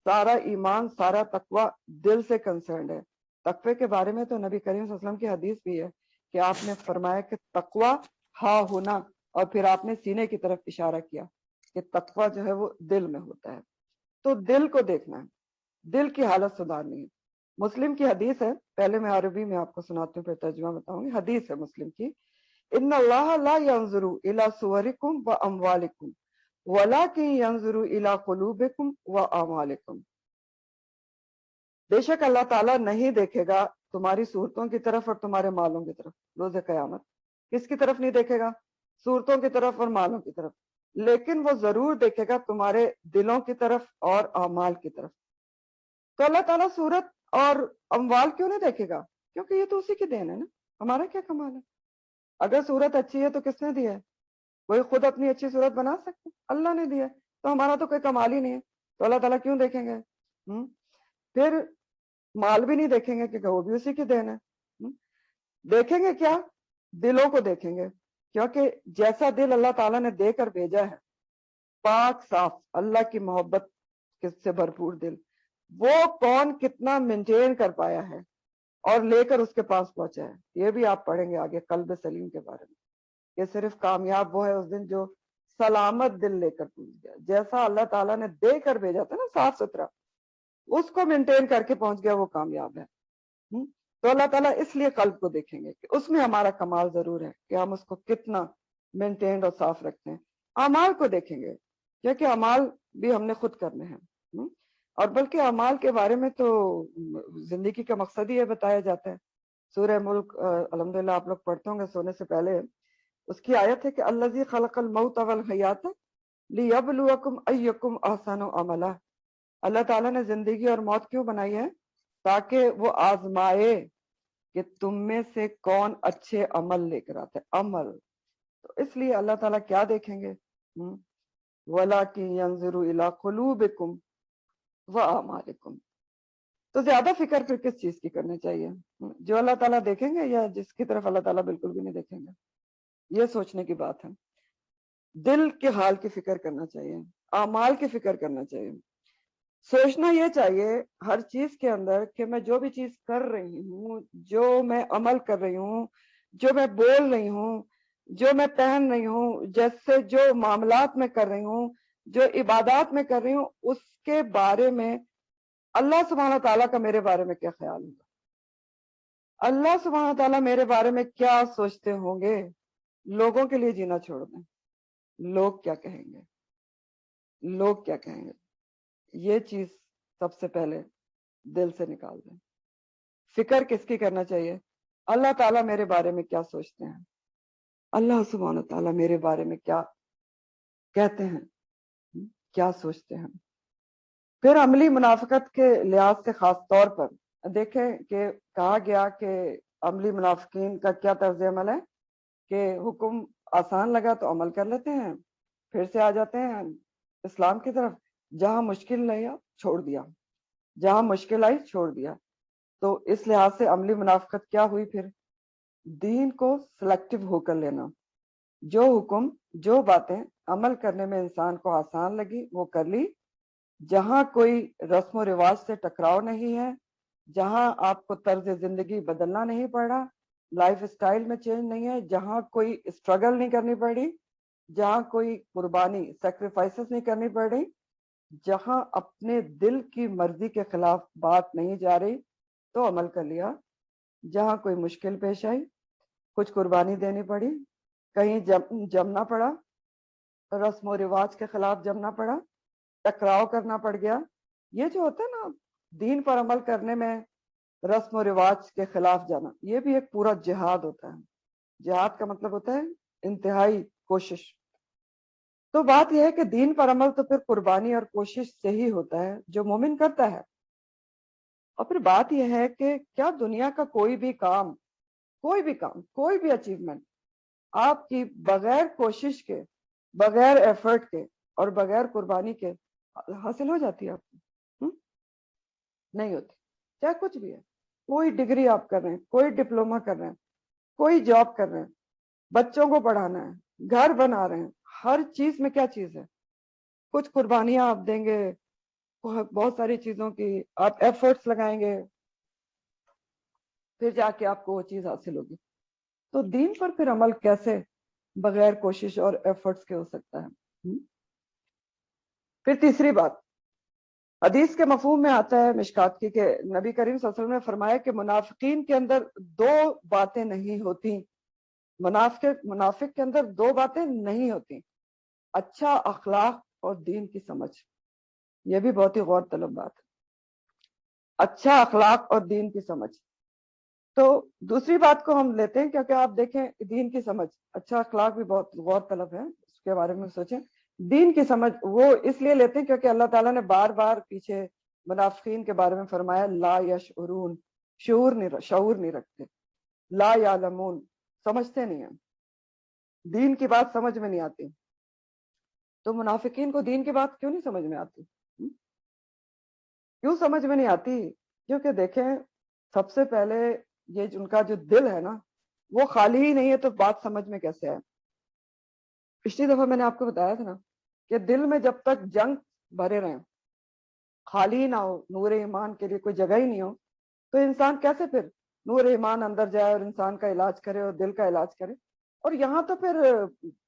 سارا ایمان، سارا تقوی دل سے کنسرنڈ ہے. تقوی کے بارے میں تو نبی کریم صلی اللہ علیہ وسلم کی حدیث بھی ہے کہ آپ نے فرمایا کہ تقوی ہاں ہونا، اور پھر آپ نے سینے کی طرف اشارہ کیا کہ تقوی جو ہے وہ دل میں ہوتا ہے. تو دل کو دیکھنا ہے، دل کی حالت سدھارنی ہے. مسلم کی حدیث ہے، پہلے میں عربی میں آپ کو سناتی ہوں پھر ترجمہ بتاؤں گی. حدیث ہے مسلم کی، ان اللہ لا ينظر الى صورکم واموالکم ولکن ينظر الى قلوبکم واعمالکم. بے شک اللہ تعالیٰ نہیں دیکھے گا تمہاری صورتوں کی طرف اور تمہارے مالوں کی طرف روز قیامت. کس کی طرف نہیں دیکھے گا؟ صورتوں کی طرف اور مالوں کی طرف، لیکن وہ ضرور دیکھے گا تمہارے دلوں کی طرف اور اعمال کی طرف. تو اللہ تعالیٰ صورت اور اموال کیوں نہیں دیکھے گا؟ کیونکہ یہ تو اسی کی دین ہے نا، ہمارا کیا کمال ہے؟ اگر صورت اچھی ہے تو کس نے دیا ہے؟ کوئی خود اپنی اچھی صورت بنا سکتے؟ اللہ نے دیا ہے. تو ہمارا تو کوئی کمال ہی نہیں ہے، تو اللہ تعالیٰ کیوں دیکھیں گے؟ پھر مال بھی نہیں دیکھیں گے کیونکہ وہ بھی اسی کی دین ہے. دیکھیں گے کیا؟ دلوں کو دیکھیں گے، کیونکہ جیسا دل اللہ تعالیٰ نے دے کر بھیجا ہے، پاک صاف اللہ کی محبت سے بھرپور دل، وہ کون کتنا مینٹین کر پایا ہے اور لے کر اس کے پاس پہنچا ہے. یہ بھی آپ پڑھیں گے آگے قلب سلیم کے بارے میں، یہ صرف کامیاب وہ ہے اس دن جو سلامت دل لے کر پہنچ گیا. جیسا اللہ تعالیٰ نے دے کر بھیجا تھا نا صاف ستھرا، اس کو مینٹین کر کے پہنچ گیا، وہ کامیاب ہے. تو اللہ تعالیٰ اس لیے قلب کو دیکھیں گے کہ اس میں ہمارا کمال ضرور ہے کہ ہم اس کو کتنا مینٹینڈ اور صاف رکھتے ہیں. اعمال کو دیکھیں گے کیونکہ اعمال بھی ہم نے خود کرنے ہیں، اور بلکہ اعمال کے بارے میں تو زندگی کا مقصد ہی یہ بتایا جاتا ہے. سورہ ملک الحمدللہ آپ لوگ پڑھتے ہوں گے سونے سے پہلے، اس کی آیت ہے کہ الذی خلق الموت والحیات لیبلوکم ایکم احسن عملا. اللہ تعالیٰ نے زندگی اور موت کیوں بنائی ہے؟ تاکہ وہ آزمائے کہ تم میں سے کون اچھے عمل لے کر آتے. عمل تو اس لیے اللہ تعالیٰ کیا دیکھیں گے؟ وَلَٰكِن يَنظُرُ إِلَىٰ قُلُوبِكُمْ وَأَعْمَالِكُمْ. تو زیادہ فکر پھر کس چیز کی کرنی چاہیے؟ جو اللہ تعالیٰ دیکھیں گے یا جس کی طرف اللہ تعالیٰ بالکل بھی نہیں دیکھیں گے؟ یہ سوچنے کی بات ہے. دل کے حال کی فکر کرنا چاہیے، اعمال کی فکر کرنا چاہیے. سوچنا یہ چاہیے ہر چیز کے اندر کہ میں جو بھی چیز کر رہی ہوں، جو میں عمل کر رہی ہوں، جو میں بول رہی ہوں، جو میں پہن رہی ہوں، جیسے جو معاملات میں کر رہی ہوں، جو عبادات میں کر رہی ہوں، اس کے بارے میں اللہ سبحانہ تعالیٰ کا میرے بارے میں کیا خیال ہوگا؟ اللہ سبحانہ تعالیٰ میرے بارے میں کیا سوچتے ہوں گے؟ لوگوں کے لیے جینا چھوڑ دیں. لوگ کیا کہیں گے؟ لوگ کیا کہیں گے؟ یہ چیز سب سے پہلے دل سے نکال دیں. فکر کس کی کرنا چاہیے؟ اللہ تعالیٰ میرے بارے میں کیا سوچتے ہیں، اللہ سبحانہ تعالیٰ میرے بارے میں کیا کہتے ہیں، کیا سوچتے ہیں. پھر عملی منافقت کے لحاظ سے خاص طور پر دیکھیں کہ کہا گیا کہ عملی منافقین کا کیا طرز عمل ہے کہ حکم آسان لگا تو عمل کر لیتے ہیں، پھر سے آ جاتے ہیں اسلام کی طرف، جہاں مشکل نہیں چھوڑ دیا، جہاں مشکل آئی چھوڑ دیا۔ تو اس لحاظ سے عملی منافقت کیا ہوئی پھر؟ دین کو سلیکٹو ہو کر لینا، جو حکم جو باتیں عمل کرنے میں انسان کو آسان لگی وہ کر لی، جہاں کوئی رسم و رواج سے ٹکراؤ نہیں ہے، جہاں آپ کو طرز زندگی بدلنا نہیں پڑ رہا، لائف اسٹائل میں چینج نہیں ہے، جہاں کوئی اسٹرگل نہیں کرنی پڑ رہی، جہاں کوئی قربانی سیکریفائسز نہیں کرنی پڑ رہی، جہاں اپنے دل کی مرضی کے خلاف بات نہیں جا رہی تو عمل کر لیا، جہاں کوئی مشکل پیش آئی، کچھ قربانی دینی پڑی، کہیں جمنا پڑا، رسم و رواج کے خلاف جمنا پڑا، ٹکراؤ کرنا پڑ گیا، یہ جو ہوتا ہے نا دین پر عمل کرنے میں رسم و رواج کے خلاف جانا، یہ بھی ایک پورا جہاد ہوتا ہے۔ جہاد کا مطلب ہوتا ہے انتہائی کوشش۔ تو بات یہ ہے کہ دین پر عمل تو پھر قربانی اور کوشش سے ہی ہوتا ہے جو مومن کرتا ہے۔ اور پھر بات یہ ہے کہ کیا دنیا کا کوئی بھی کام، کوئی بھی اچیومنٹ آپ کی بغیر کوشش کے، بغیر ایفرٹ کے اور بغیر قربانی کے حاصل ہو جاتی ہے آپ کو؟ نہیں ہوتی، چاہے کچھ بھی ہے۔ کوئی ڈگری آپ کر رہے ہیں، کوئی ڈپلوما کر رہے ہیں، کوئی جاب کر رہے ہیں، بچوں کو پڑھانا ہے، گھر بنا رہے ہیں، ہر چیز میں کیا چیز ہے؟ کچھ قربانیاں آپ دیں گے، بہت ساری چیزوں کی آپ ایفرٹس لگائیں گے، پھر جا کے آپ کو وہ چیز حاصل ہوگی۔ تو دین پر پھر عمل کیسے بغیر کوشش اور ایفرٹس کے ہو سکتا ہے؟ پھر تیسری بات حدیث کے مفہوم میں آتا ہے مشکات کی کہ نبی کریم صلی اللہ علیہ وسلم نے فرمایا کہ منافقین کے اندر دو باتیں نہیں ہوتی، منافق کے اندر دو باتیں نہیں ہوتی، اچھا اخلاق اور دین کی سمجھ۔ یہ بھی بہت ہی غور طلب بات ہے، اچھا اخلاق اور دین کی سمجھ۔ تو دوسری بات کو ہم لیتے ہیں کیونکہ آپ دیکھیں دین کی سمجھ، اچھا اخلاق بھی بہت غور طلب ہے، اس کے بارے میں سوچیں۔ دین کی سمجھ وہ اس لیے لیتے ہیں کیونکہ اللہ تعالیٰ نے بار بار پیچھے منافقین کے بارے میں فرمایا لا یشعرون، شعور نہیں رکھتے، لا یعلمون، سمجھتے نہیں ہیں، دین کی بات سمجھ میں نہیں آتی۔ تو منافقین کو دین کی بات کیوں نہیں سمجھ میں آتی؟ کیوں سمجھ میں نہیں آتی؟ کیونکہ دیکھیں سب سے پہلے یہ ان کا جو دل ہے نا وہ خالی ہی نہیں ہے، تو بات سمجھ میں کیسے آئے؟ پچھلی دفعہ میں نے آپ کو بتایا تھا نا کہ دل میں جب تک جنگ بھرے رہیں، خالی نہ ہو، نور ایمان کے لیے کوئی جگہ ہی نہیں ہو، تو انسان کیسے پھر نور ایمان اندر جائے اور انسان کا علاج کرے اور دل کا علاج کرے؟ اور یہاں تو پھر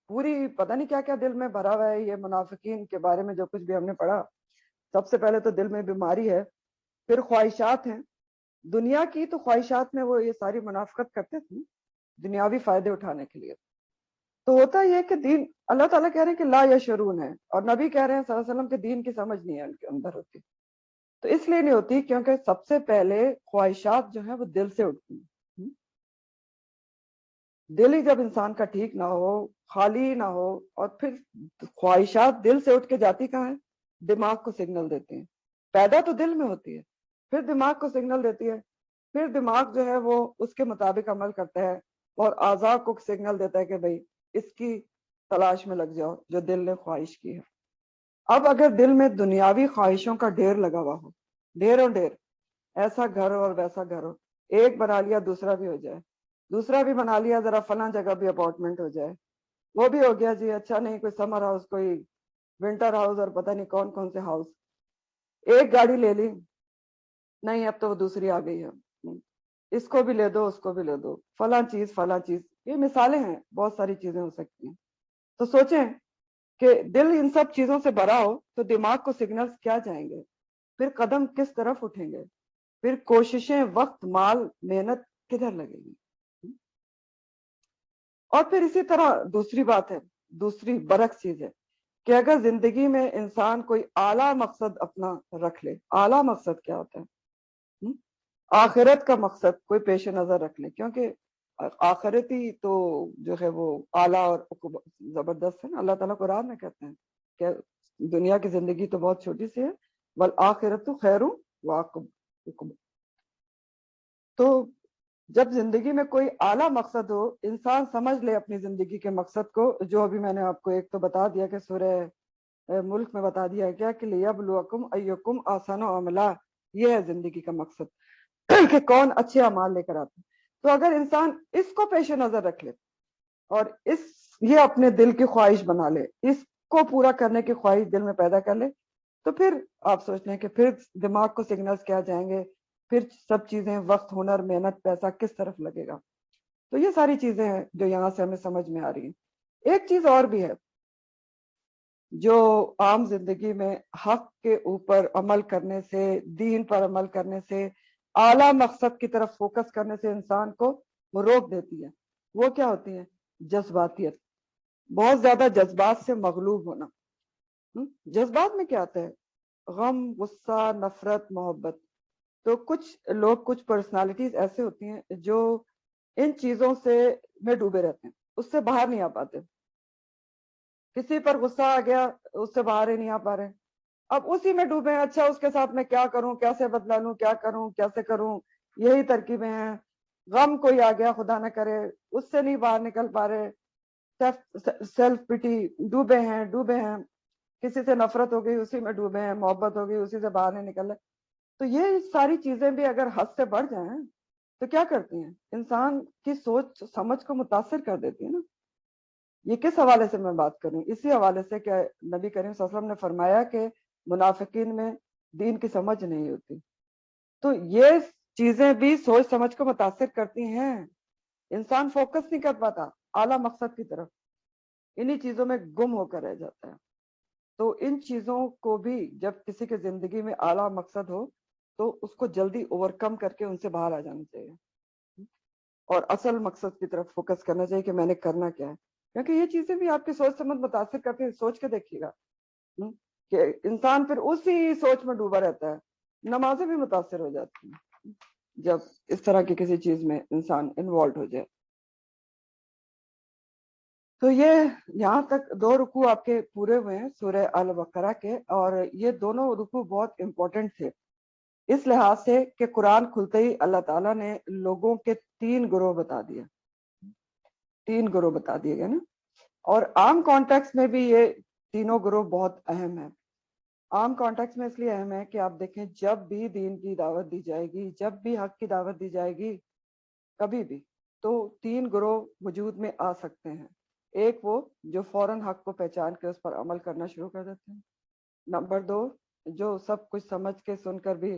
پوری پتہ نہیں کیا کیا دل میں بھرا ہوا ہے۔ یہ منافقین کے بارے میں جو کچھ بھی ہم نے پڑھا، سب سے پہلے تو دل میں بیماری ہے، پھر خواہشات ہیں دنیا کی، تو خواہشات میں وہ یہ ساری منافقت کرتے تھے دنیاوی فائدے اٹھانے کے لیے۔ تو ہوتا یہ کہ دین، اللہ تعالیٰ کہہ رہے ہیں کہ لا یشعرون ہے، اور نبی کہہ رہے ہیں صلی اللہ علیہ وسلم کہ دین کی سمجھ نہیں ہے ان کے اندر ہوتی۔ تو اس لیے نہیں ہوتی کیونکہ سب سے پہلے خواہشات جو ہیں وہ دل سے اٹھتی ہیں۔ دل ہی جب انسان کا ٹھیک نہ ہو، خالی نہ ہو، اور پھر خواہشات دل سے اٹھ کے جاتی کہاں ہے؟ دماغ کو سگنل دیتی ہیں۔ پیدا تو دل میں ہوتی ہے، پھر دماغ کو سگنل دیتی ہے، پھر دماغ جو ہے وہ اس کے مطابق عمل کرتا ہے اور اعضاء کو سگنل دیتا ہے کہ بھئی اس کی تلاش میں لگ جاؤ جو دل نے خواہش کی ہے۔ اب اگر دل میں دنیاوی خواہشوں کا ڈھیر لگا ہوا ہو، ڈھیر اور ڈھیر، ایسا گھر ہو اور ویسا گھر ہو، ایک بنا لیا دوسرا بھی ہو جائے، دوسرا بھی بنا لیا ذرا فلاں جگہ بھی اپارٹمنٹ ہو جائے، وہ بھی ہو گیا جی، اچھا نہیں کوئی سمر ہاؤس، کوئی ونٹر ہاؤس، اور پتہ نہیں کون کون سے ہاؤس، ایک گاڑی لے لی، نہیں اب تو وہ دوسری آ گئی ہے، اس کو بھی لے دو اس کو بھی لے دو، فلاں چیز فلاں چیز، یہ مثالیں ہیں، بہت ساری چیزیں ہو سکتی ہیں۔ تو سوچیں کہ دل ان سب چیزوں سے بھرا ہو تو دماغ کو سگنلز کیا جائیں گے، پھر قدم کس طرف اٹھیں گے، پھر کوششیں، وقت، مال، محنت کدھر لگے گی؟ اور پھر اسی طرح دوسری بات ہے، دوسری برعکس چیز ہے کہ اگر زندگی میں انسان کوئی اعلیٰ مقصد اپنا رکھ لے، اعلیٰ مقصد کیا ہوتا ہے؟ آخرت کا مقصد کوئی پیش نظر رکھ لے، کیونکہ آخرتی تو جو ہے وہ اعلیٰ اور زبردست ہے نا۔ اللہ تعالیٰ قرآن میں کہتے ہیں کہ دنیا کی زندگی تو بہت چھوٹی سی ہے، والآخرت خیر وعقب۔ تو جب زندگی میں کوئی اعلیٰ مقصد ہو، انسان سمجھ لے اپنی زندگی کے مقصد کو، جو ابھی میں نے آپ کو ایک تو بتا دیا کہ سورہ ملک میں بتا دیا ہے کیا کہ لیبلوکم ایکم احسن عملا، یہ ہے زندگی کا مقصد کہ کون اچھے اعمال لے کر آتے ہیں۔ تو اگر انسان اس کو پیش نظر رکھ لے اور یہ اپنے دل کی خواہش بنا لے، اس کو پورا کرنے کی خواہش دل میں پیدا کر لے، تو پھر آپ سوچ لیں کہ پھر دماغ کو سگنلز کیا جائیں گے، پھر سب چیزیں، وقت، ہنر، محنت، پیسہ کس طرف لگے گا۔ تو یہ ساری چیزیں ہیں جو یہاں سے ہمیں سمجھ میں آ رہی ہیں۔ ایک چیز اور بھی ہے جو عام زندگی میں حق کے اوپر عمل کرنے سے، دین پر عمل کرنے سے، اعلیٰ مقصد کی طرف فوکس کرنے سے انسان کو روک دیتی ہے، وہ کیا ہوتی ہے؟ جذباتیت، بہت زیادہ جذبات سے مغلوب ہونا۔ جذبات میں کیا آتا ہے؟ غم، غصہ، نفرت، محبت۔ تو کچھ لوگ، کچھ پرسنالٹیز ایسے ہوتی ہیں جو ان چیزوں سے میں ڈوبے رہتے ہیں، اس سے باہر نہیں آ پاتے۔ کسی پر غصہ آ گیا، اس سے باہر ہی نہیں آ پا رہے، اب اسی میں ڈوبے ہیں، اچھا اس کے ساتھ میں کیا کروں، کیسے بدلا لوں، کیا کروں، کیسے کروں، یہی ترکیبیں ہیں۔ غم کوئی آ گیا، خدا نہ کرے، اس سے نہیں باہر نکل پا رہے، سیلف پٹی، ڈوبے ہیں ڈوبے ہیں۔ کسی سے نفرت ہو گئی، اسی میں ڈوبے ہیں، محبت ہو گئی، اسی سے باہر نہیں نکل رہے۔ تو یہ ساری چیزیں بھی اگر حد سے بڑھ جائیں تو کیا کرتی ہیں؟ انسان کی سوچ سمجھ کو متاثر کر دیتی ہے نا۔ یہ کس حوالے سے میں بات کروں؟ اسی حوالے سے کہ نبی کریم صلی اللہ علیہ وسلم نے فرمایا کہ منافقین میں دین کی سمجھ نہیں ہوتی۔ تو یہ چیزیں بھی سوچ سمجھ کو متاثر کرتی ہیں، انسان فوکس نہیں کر پاتا اعلیٰ مقصد کی طرف، انہی چیزوں میں گم ہو کر رہ جاتا ہے۔ تو ان چیزوں کو بھی جب کسی کے زندگی میں اعلیٰ مقصد ہو تو اس کو جلدی اوورکم کر کے ان سے باہر آ جانا چاہیے اور اصل مقصد کی طرف فوکس کرنا چاہیے کہ میں نے کرنا کیا ہے، کیونکہ یہ چیزیں بھی آپ کی سوچ سمجھ متاثر کرتی ہیں۔ سوچ کے دیکھیے گا کہ انسان پھر اسی سوچ میں ڈوبا رہتا ہے، نمازیں بھی متاثر ہو جاتی ہیں جب اس طرح کی کسی چیز میں انسان انوالوڈ ہو جائے۔ تو یہ یہاں تک 2 رکوع آپ کے پورے ہوئے ہیں سورہ البقرہ کے، اور یہ دونوں رکوع بہت امپورٹنٹ تھے اس لحاظ سے کہ قرآن کھلتے ہی اللہ تعالیٰ نے لوگوں کے 3 گروہ بتا دیے، 3 گروہ بتا دیے گئے نا۔ اور عام کانٹیکس میں بھی یہ تینوں گروہ بہت اہم ہیں۔ عام کانٹیکس میں اس لیے اہم ہے کہ آپ دیکھیں جب بھی دین کی دعوت دی جائے گی، جب بھی حق کی دعوت دی جائے گی، کبھی بھی، تو 3 گروہ وجود میں آ سکتے ہیں۔ ایک وہ جو فوراً حق کو پہچان کے اس پر عمل کرنا شروع کر دیتے ہیں۔ نمبر 2 جو سب کچھ سمجھ کے سن کر بھی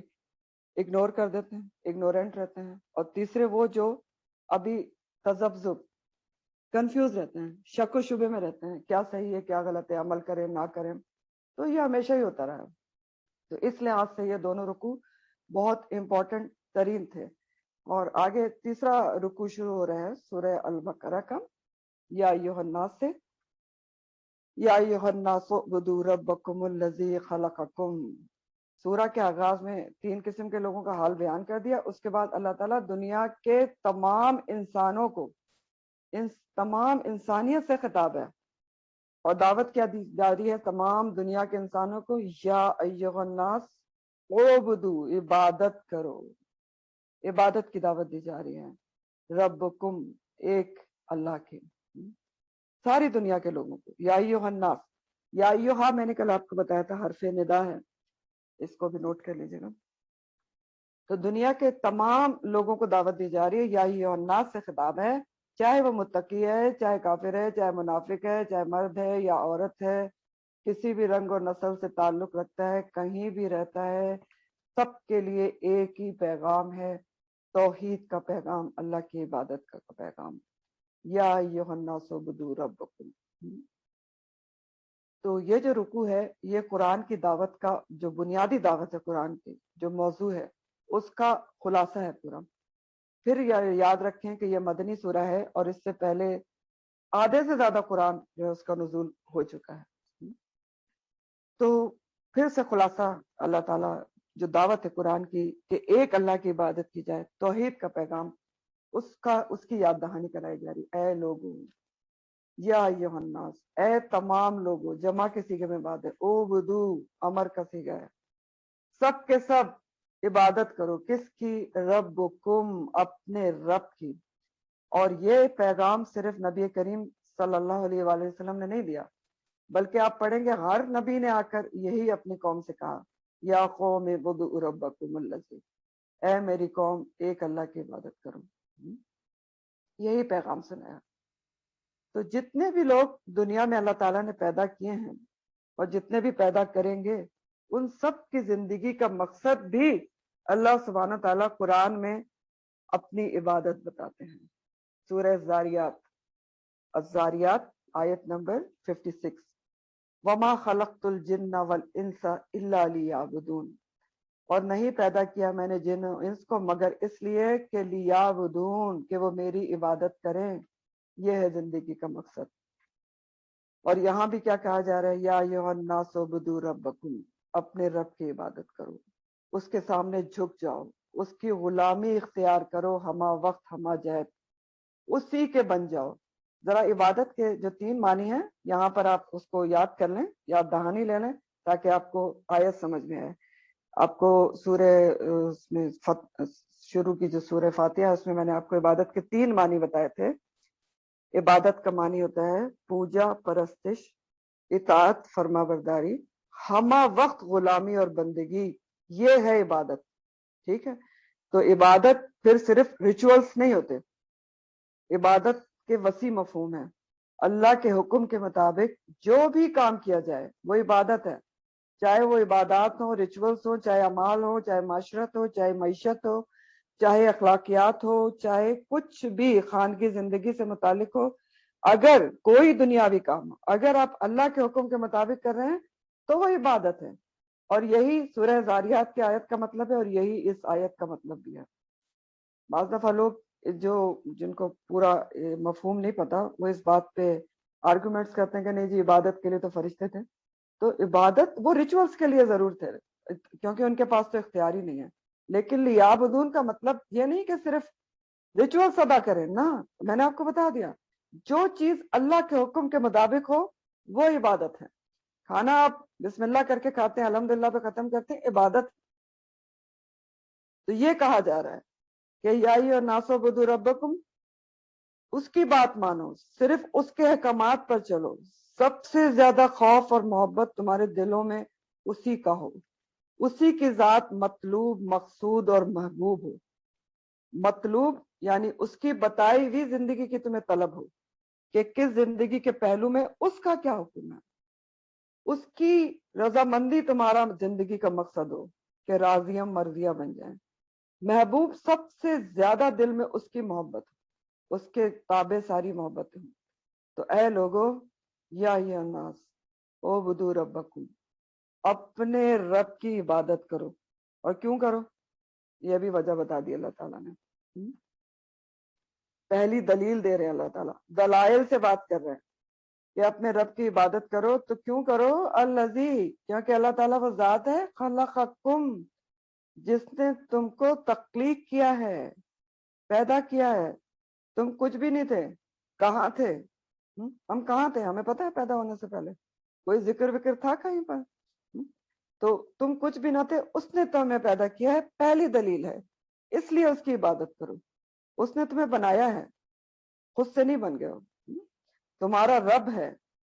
اگنور کر دیتے ہیں، اگنورینٹ رہتے ہیں۔ اور تیسرے وہ جو ابھی تذبذب، کنفیوز رہتے ہیں، شک و شبے میں رہتے ہیں، کیا صحیح ہے کیا غلط ہے، عمل کریں نہ کریں۔ تو یہ ہمیشہ ہی ہوتا رہا۔ تو اس لحاظ سے یہ دونوں رکوع بہت امپورٹنٹ ترین تھے۔ اور آگے تیسرا رکوع شروع ہو رہا ہے سورہ البقرہ کا، یا ایھا الناس سے، یا ایھا الناس اعبدوا ربکم الذی خلقکم۔ سورہ کے آغاز میں 3 قسم کے لوگوں کا حال بیان کر دیا، اس کے بعد اللہ تعالیٰ دنیا کے تمام انسانوں کو، ان تمام انسانیت سے خطاب ہے اور دعوت کیا دی جا رہی ہے تمام دنیا کے انسانوں کو، یا ایھا الناس اعبدوا، عبادت کرو، عبادت کی دعوت دی جا رہی ہے، ربکم، ایک اللہ کی، ساری دنیا کے لوگوں کو۔ یا ایھا الناس، یا ایھا میں نے کل آپ کو بتایا تھا حرف ندا ہے، اس کو بھی نوٹ کر لیجیے گا۔ تو دنیا کے تمام لوگوں کو دعوت دی جا رہی ہے، یا ایھا الناس سے خطاب ہے، چاہے وہ متقی ہے، چاہے کافر ہے، چاہے منافق ہے، چاہے مرد ہے یا عورت ہے، کسی بھی رنگ اور نسل سے تعلق رکھتا ہے، کہیں بھی رہتا ہے، سب کے لیے ایک ہی پیغام ہے، توحید کا پیغام، اللہ کی عبادت کا پیغام، یا ایھا الناس اعبدوا ربکم۔ تو یہ جو رکوع ہے یہ قرآن کی دعوت کا جو بنیادی دعوت ہے، قرآن کی جو موضوع ہے اس کا خلاصہ ہے پورا۔ پھر یاد رکھیں کہ یہ مدنی سورہ ہے اور اس سے پہلے آدھے سے زیادہ قرآن جو ہے اس کا نزول ہو چکا ہے۔ تو پھر سے خلاصہ اللہ تعالیٰ جو دعوت ہے قرآن کی کہ ایک اللہ کی عبادت کی جائے، توحید کا پیغام، اس کی یاد دہانی کرائی جا رہی۔ اے لوگوں، یا ایھا الناس، اے تمام لوگوں، جمع کے صیغے میں بات ہے، اعبدو، امر کا صیغہ ہے، سب کے سب عبادت کرو کس کی؟ ربکم، اپنے رب کی. اور یہ پیغام صرف نبی کریم صلی اللہ علیہ وآلہ وسلم نے نہیں دیا، بلکہ آپ پڑھیں گے ہر نبی نے آ کر یہی اپنی قوم سے کہا، یا قوم اعبدوا ربکم الذی، اے میری قوم ایک اللہ کی عبادت کرو. یہی پیغام سنایا. تو جتنے بھی لوگ دنیا میں اللہ تعالیٰ نے پیدا کیے ہیں اور جتنے بھی پیدا کریں گے، ان سب کی زندگی کا مقصد بھی اللہ سبحانہ تعالیٰ قرآن میں اپنی عبادت بتاتے ہیں. سورہ الزاریات، الزاریات آیت نمبر 56، وما خلقت الجن والانس الا لیعبدون، اور نہیں پیدا کیا میں نے جن و انس کو مگر اس لیے کہ لیعبدون، کہ وہ میری عبادت کریں. یہ ہے زندگی کا مقصد. اور یہاں بھی کیا کہا جا رہا ہے؟ یا ایھا الناس اعبدوا ربکم، اپنے رب کی عبادت کرو، اس کے سامنے جھک جاؤ، اس کی غلامی اختیار کرو، ہمہ وقت ہمہ جہت، اسی کے بن جاؤ. ذرا عبادت کے جو 3 معنی ہیں یہاں پر آپ اس کو یاد کر لیں، یاد دہانی لے لیں تاکہ آپ کو آیت سمجھ میں آئے. آپ کو سورہ اس میں شروع کی جو سورہ فاتحہ ہے اس میں نے آپ کو عبادت کے 3 معنی بتائے تھے. عبادت کا معنی ہوتا ہے پوجا، پرستش، اطاعت، فرما برداری، ہمہ وقت غلامی اور بندگی. یہ ہے عبادت. ٹھیک ہے؟ تو عبادت پھر صرف ریچولز نہیں ہوتے، عبادت کے وسیع مفہوم ہے. اللہ کے حکم کے مطابق جو بھی کام کیا جائے وہ عبادت ہے، چاہے وہ عبادات ہو، ریچولز ہو، چاہے اعمال ہو، چاہے معاشرت ہو، چاہے معیشت ہو، چاہے اخلاقیات ہو، چاہے کچھ بھی خاندگی زندگی سے متعلق ہو. اگر کوئی دنیاوی کام ہو، اگر آپ اللہ کے حکم کے مطابق کر رہے ہیں تو وہ عبادت ہے. اور یہی سورہ زاریات کی آیت کا مطلب ہے، اور یہی اس آیت کا مطلب بھی ہے. بعض دفعہ لوگ جن کو پورا مفہوم نہیں پتا وہ اس بات پہ آرگومنٹس کرتے ہیں کہ نہیں جی عبادت کے لیے تو فرشتے تھے. تو عبادت وہ ریچولز کے لیے ضرور تھے کیونکہ ان کے پاس تو اختیار ہی نہیں ہے. لیکن لیعبدون کا مطلب یہ نہیں کہ صرف ریچولز ادا کریں، نہ، میں نے آپ کو بتا دیا جو چیز اللہ کے حکم کے مطابق ہو وہ عبادت ہے. کھانا آپ بسم اللہ کر کے کھاتے ہیں، الحمدللہ پہ ختم کرتے ہیں، عبادت. تو یہ کہا جا رہا ہے کہ یا ایھا الناس اعبدوا ربکم، اس کی بات مانو، صرف اس کے احکامات پر چلو. سب سے زیادہ خوف اور محبت تمہارے دلوں میں اسی کا ہو، اسی کی ذات مطلوب، مقصود اور محبوب ہو. مطلوب یعنی اس کی بتائی ہوئی زندگی کی تمہیں طلب ہو کہ کس زندگی کے پہلو میں اس کا کیا حکم ہے، اس کی رضامندی تمہارا زندگی کا مقصد ہو کہ راضیہ مرضیہ بن جائیں. محبوب سب سے زیادہ دل میں اس کی محبت ہو، اس کے تابع ساری محبت ہوں. تو اے لوگو، یا ایھا الناس اعبدوا ربکم، اپنے رب کی عبادت کرو. اور کیوں کرو؟ یہ بھی وجہ بتا دی اللہ تعالیٰ نے. پہلی دلیل دے رہے ہیں اللہ تعالیٰ، دلائل سے بات کر رہے ہیں کہ اپنے رب کی عبادت کرو. تو کیوں کرو؟ الذی، کیونکہ اللہ تعالیٰ وہ ذات ہے، خلقکم، جس نے تم کو تخلیق کیا ہے، پیدا کیا ہے. تم کچھ بھی نہیں تھے. کہاں تھے؟ ہم کہاں تھے؟ ہمیں پتہ ہے پیدا ہونے سے پہلے کوئی ذکر وکر تھا کہیں پر؟ تو تم کچھ بھی نہ تھے، اس نے تمہیں پیدا کیا ہے. پہلی دلیل ہے، اس لیے اس کی عبادت کرو. اس نے تمہیں بنایا ہے، خود سے نہیں بن گئے ہو. تمہارا رب ہے.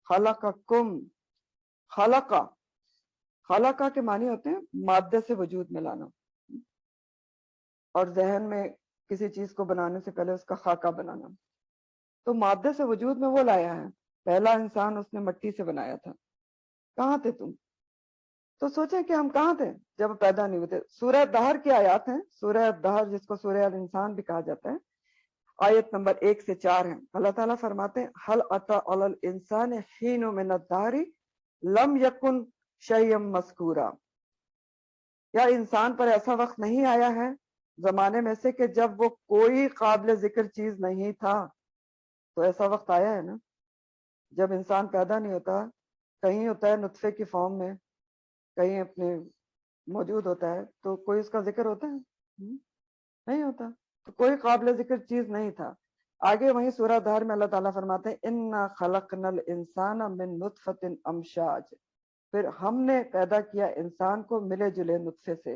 خلقکم، خلقہ، خلقہ کے معنی ہوتے ہیں مادے سے وجود میں لانا، اور ذہن میں کسی چیز کو بنانے سے پہلے اس کا خاکہ بنانا. تو مادے سے وجود میں وہ لایا ہے. پہلا انسان اس نے مٹی سے بنایا تھا. کہاں تھے تم؟ تو سوچیں کہ ہم کہاں تھے جب پیدا نہیں ہوتے. سورہ دہر کی آیات ہیں، سورہ دہر جس کو سورہ الانسان بھی کہا جاتا ہے، آیت نمبر 1 سے 4 ہیں. اللہ تعالیٰ فرماتے ہیں حل اتی علی الانسان حین من الدہر لم یکن شیئا مذکورا، یا انسان پر ایسا وقت نہیں آیا ہے زمانے میں سے کہ جب وہ کوئی قابل ذکر چیز نہیں تھا. تو ایسا وقت آیا ہے نا جب انسان پیدا نہیں ہوتا، کہیں ہوتا ہے نطفے کی فارم میں، کہیں اپنے موجود ہوتا ہے، تو کوئی اس کا ذکر ہوتا ہے؟ نہیں ہوتا. تو کوئی قابل ذکر چیز نہیں تھا. آگے وہیں سورہ دہر میں اللہ تعالیٰ فرماتے ہیں انا خلقنا الانسان من نطفۃ امشاج، پھر ہم نے پیدا کیا انسان کو ملے جلے نطفے سے.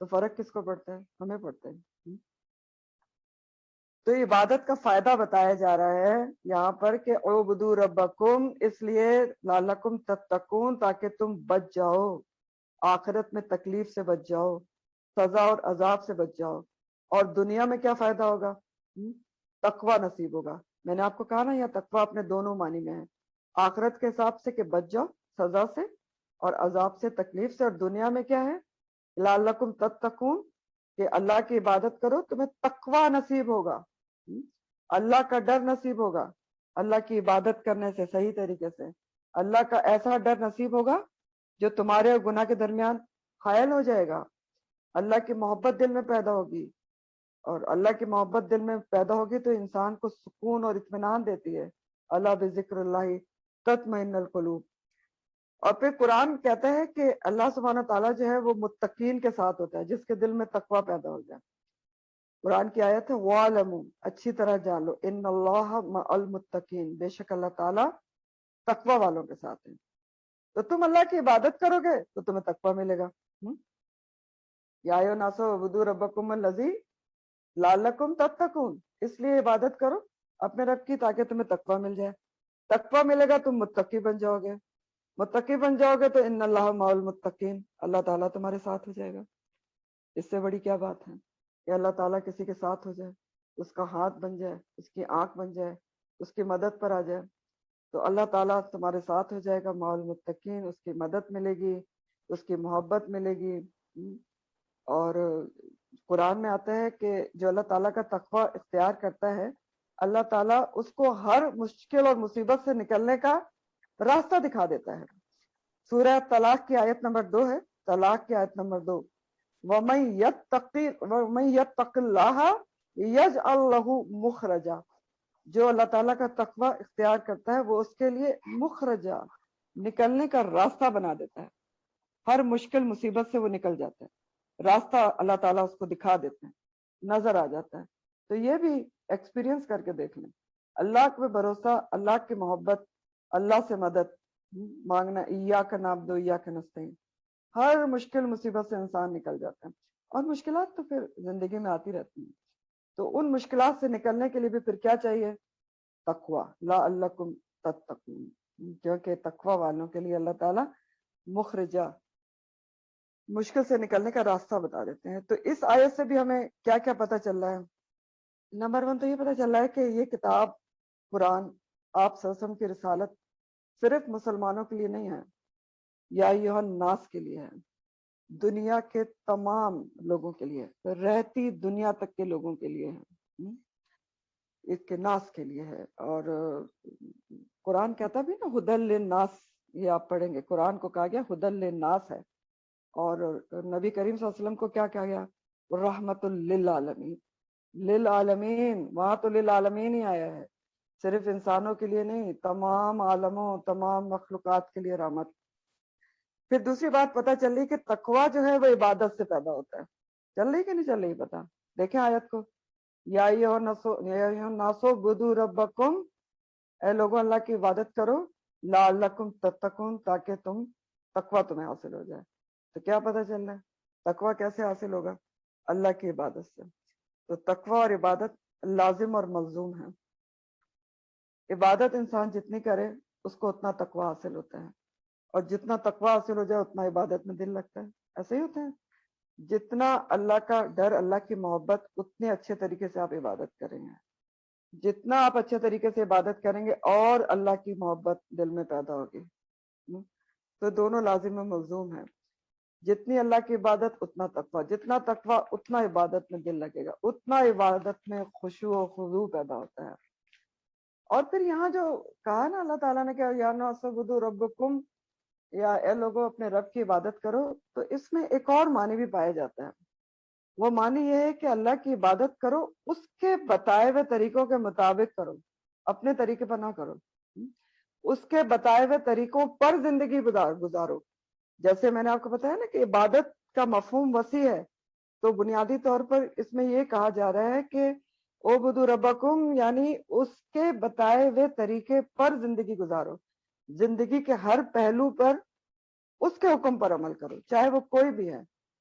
تو فرق کس کو پڑتا ہے؟ ہمیں پڑتا ہے۔ تو عبادت کا فائدہ بتایا جا رہا ہے یہاں پر کہ اعبدوا ربکم، اس لیے لعلکم تتقون، تاکہ تم بچ جاؤ، آخرت میں تکلیف سے بچ جاؤ، سزا اور عذاب سے بچ جاؤ، اور دنیا میں کیا فائدہ ہوگا؟ تقوی نصیب ہوگا۔ میں نے آپ کو کہا نا یہ تقوی اپنے دونوں معنی میں ہے، آخرت کے حساب سے کہ بچ جاؤ سزا سے اور عذاب سے، تکلیف سے، اور دنیا میں کیا ہے؟ لعلکم تتقون، کہ اللہ کی عبادت کرو تمہیں تقوی نصیب ہوگا، اللہ کا ڈر نصیب ہوگا، اللہ کی عبادت کرنے سے صحیح طریقے سے اللہ کا ایسا ڈر نصیب ہوگا جو تمہارے اور گناہ کے درمیان حائل ہو جائے گا، اللہ کی محبت دل میں پیدا ہوگی، اور اللہ کی محبت دل میں پیدا ہوگی تو انسان کو سکون اور اطمینان دیتی ہے۔ اللہ بذکر اللہ تطمئن القلوب۔ اور پھر قرآن کہتا ہے کہ اللہ سبحانہ تعالیٰ جو ہے وہ متقین کے ساتھ ہوتا ہے، جس کے دل میں تقوی پیدا ہو جائے۔ قرآن کی آیت ہے وَعْلَمُوا، اچھی طرح جان لو، ان اللہ مع المتقین، بے شک اللہ تعالیٰ تقوی والوں کے ساتھ ہے۔ تو تم اللہ کی عبادت کرو گے تو تمہیں تقوی ملے گا۔ یا ایھا الناس اعبدوا ربکم الذی لعلکم تتقون، اس لیے عبادت کرو اپنے رب کی تاکہ تمہیں تقوی مل جائے، تقوی ملے گا تم متقی بن جاؤ گے، متقی بن جاؤ گے تو ان اللہ مع المتقین، اللہ تعالیٰ تمہارے ساتھ ہو جائے گا۔ اس سے بڑی کیا بات ہے کہ اللہ تعالیٰ کسی کے ساتھ ہو جائے، اس کا ہاتھ بن جائے، اس کی آنکھ بن جائے، اس کی مدد پر آ جائے، تو اللہ تعالیٰ تمہارے ساتھ ہو جائے گا مع المتقین، اس کی مدد ملے گی، اس کی محبت ملے گی۔ اور قرآن میں آتا ہے کہ جو اللہ تعالیٰ کا تقوی اختیار کرتا ہے، اللہ تعالیٰ اس کو ہر مشکل اور مصیبت سے نکلنے کا راستہ دکھا دیتا ہے۔ سورہ طلاق کی آیت نمبر 2 ہے، طلاق کی آیت نمبر 2، وَمَن يَتَّقِ اللَّهَ يَجْعَل لَّهُ مُخْرَجًا، جو اللہ تعالیٰ کا تقوی اختیار کرتا ہے وہ اس کے لیے مخرجا، نکلنے کا راستہ بنا دیتا ہے، ہر مشکل مصیبت سے وہ نکل جاتا ہے، راستہ اللہ تعالیٰ اس کو دکھا دیتے ہیں، نظر آ جاتا ہے۔ تو یہ بھی ایکسپیرینس کر کے دیکھ لیں، اللہ پہ بھروسہ، اللہ کی محبت، اللہ سے مدد مانگنا، ایاک نعبد و ایاک نستعین، ہر مشکل مصیبت سے انسان نکل جاتا ہے۔ اور مشکلات تو پھر زندگی میں آتی رہتی ہیں، تو ان مشکلات سے نکلنے کے لیے بھی پھر کیا چاہیے؟ تقوی، لعلکم تتقون، کیونکہ تقوی والوں کے لیے اللہ تعالیٰ مخرجہ، مشکل سے نکلنے کا راستہ بتا دیتے ہیں۔ تو اس آیت سے بھی ہمیں کیا کیا پتہ چل رہا ہے؟ نمبر 1 تو یہ پتہ چل رہا ہے کہ یہ کتاب قرآن آپ صلی اللہ علیہ وسلم کی رسالت صرف مسلمانوں کے لیے نہیں ہے، یا ایھا الناس کے لیے ہے، دنیا کے تمام لوگوں کے لیے، رہتی دنیا تک کے لوگوں کے لیے ہے، اس کے ناس کے لیے ہے۔ اور قرآن کہتا بھی نا ھدی للناس، یہ آپ پڑھیں گے قرآن کو کہا گیا ھدی للناس ہے، اور نبی کریم صلی اللہ علیہ وسلم کو کیا کہا گیا؟ رحمت للعالمین، للعالمین، وہاں تو للعالمین ہی آیا ہے، صرف انسانوں کے لیے نہیں، تمام عالموں، تمام مخلوقات کے لیے رحمت۔ پھر دوسری بات پتہ چل رہی کہ تقوی جو ہے وہ عبادت سے پیدا ہوتا ہے، چل رہی کہ نہیں چل رہی پتہ؟ دیکھیں آیت کو، یا ایھا الناس اعبدوا ربکم، اے لوگوں اللہ کی عبادت کرو، لعلکم تتقون، تاکہ تقوی تمہیں حاصل ہو جائے۔ تو کیا پتہ چل رہا ہے تقوی کیسے حاصل ہوگا؟ اللہ کی عبادت سے۔ تو تقوی اور عبادت لازم اور ملزوم ہے۔ عبادت انسان جتنی کرے اس کو اتنا تقوی حاصل ہوتا ہے، اور جتنا تقوی حاصل ہو جائے اتنا عبادت میں دل لگتا ہے۔ ایسے ہی ہوتا ہے، جتنا اللہ کا ڈر، اللہ کی محبت، اتنے اچھے طریقے سے آپ عبادت کریں گے، جتنا آپ اچھے طریقے سے عبادت کریں گے اور اللہ کی محبت دل میں پیدا ہوگی۔ تو دونوں لازم و ملزوم ہیں، جتنی اللہ کی عبادت اتنا تقوی، جتنا تقوی اتنا عبادت میں دل لگے گا، اتنا عبادت میں خشوع و خضوع پیدا ہوتا ہے۔ اور پھر یہاں جو کہا نا اللہ تعالیٰ نے کہ یا الناس اعبدوا ربکم، یا اے لوگوں اپنے رب کی عبادت کرو، تو اس میں ایک اور معنی بھی پایا جاتا ہے۔ وہ معنی یہ ہے کہ اللہ کی عبادت کرو، اس کے بتائے ہوئے طریقوں کے مطابق کرو، اپنے طریقے پر نہ کرو، اس کے بتائے ہوئے طریقوں پر زندگی گزارو۔ جیسے میں نے آپ کو بتایا نا کہ عبادت کا مفہوم وسیع ہے، تو بنیادی طور پر اس میں یہ کہا جا رہا ہے کہ اعبدوا ربکم، یعنی اس کے بتائے ہوئے طریقے پر زندگی گزارو، زندگی کے ہر پہلو پر اس کے حکم پر عمل کرو، چاہے وہ کوئی بھی ہے،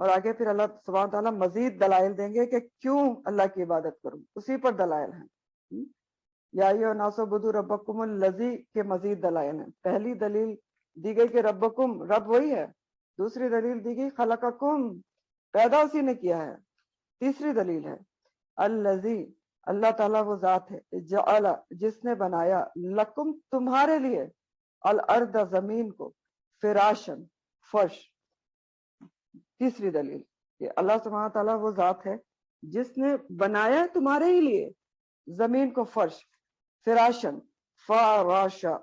اور آگے پھر اللہ سبحانہ تعالیٰ مزید دلائل دیں گے کہ کیوں اللہ کی عبادت کروں، اسی پر دلائل ہیں. یا ایھا الناس اعبدوا ربکم الذی کے مزید دلائل ہیں. پہلی دلیل دی گئی کہ ربکم، رب وہی ہے. دوسری دلیل دی گئی خلقکم، پیدا اسی نے کیا ہے. تیسری دلیل ہے الذی، اللہ تعالیٰ وہ ذات ہے، جعل، جس نے بنایا، لکم، تمہارے لیے، الارض، زمین کو، فراشن، فرش. تیسری دلیل کہ اللہ سبحانہ تعالیٰ وہ ذات ہے جس نے بنایا تمہارے ہی لیے زمین کو فرش. فراشن، فراشا،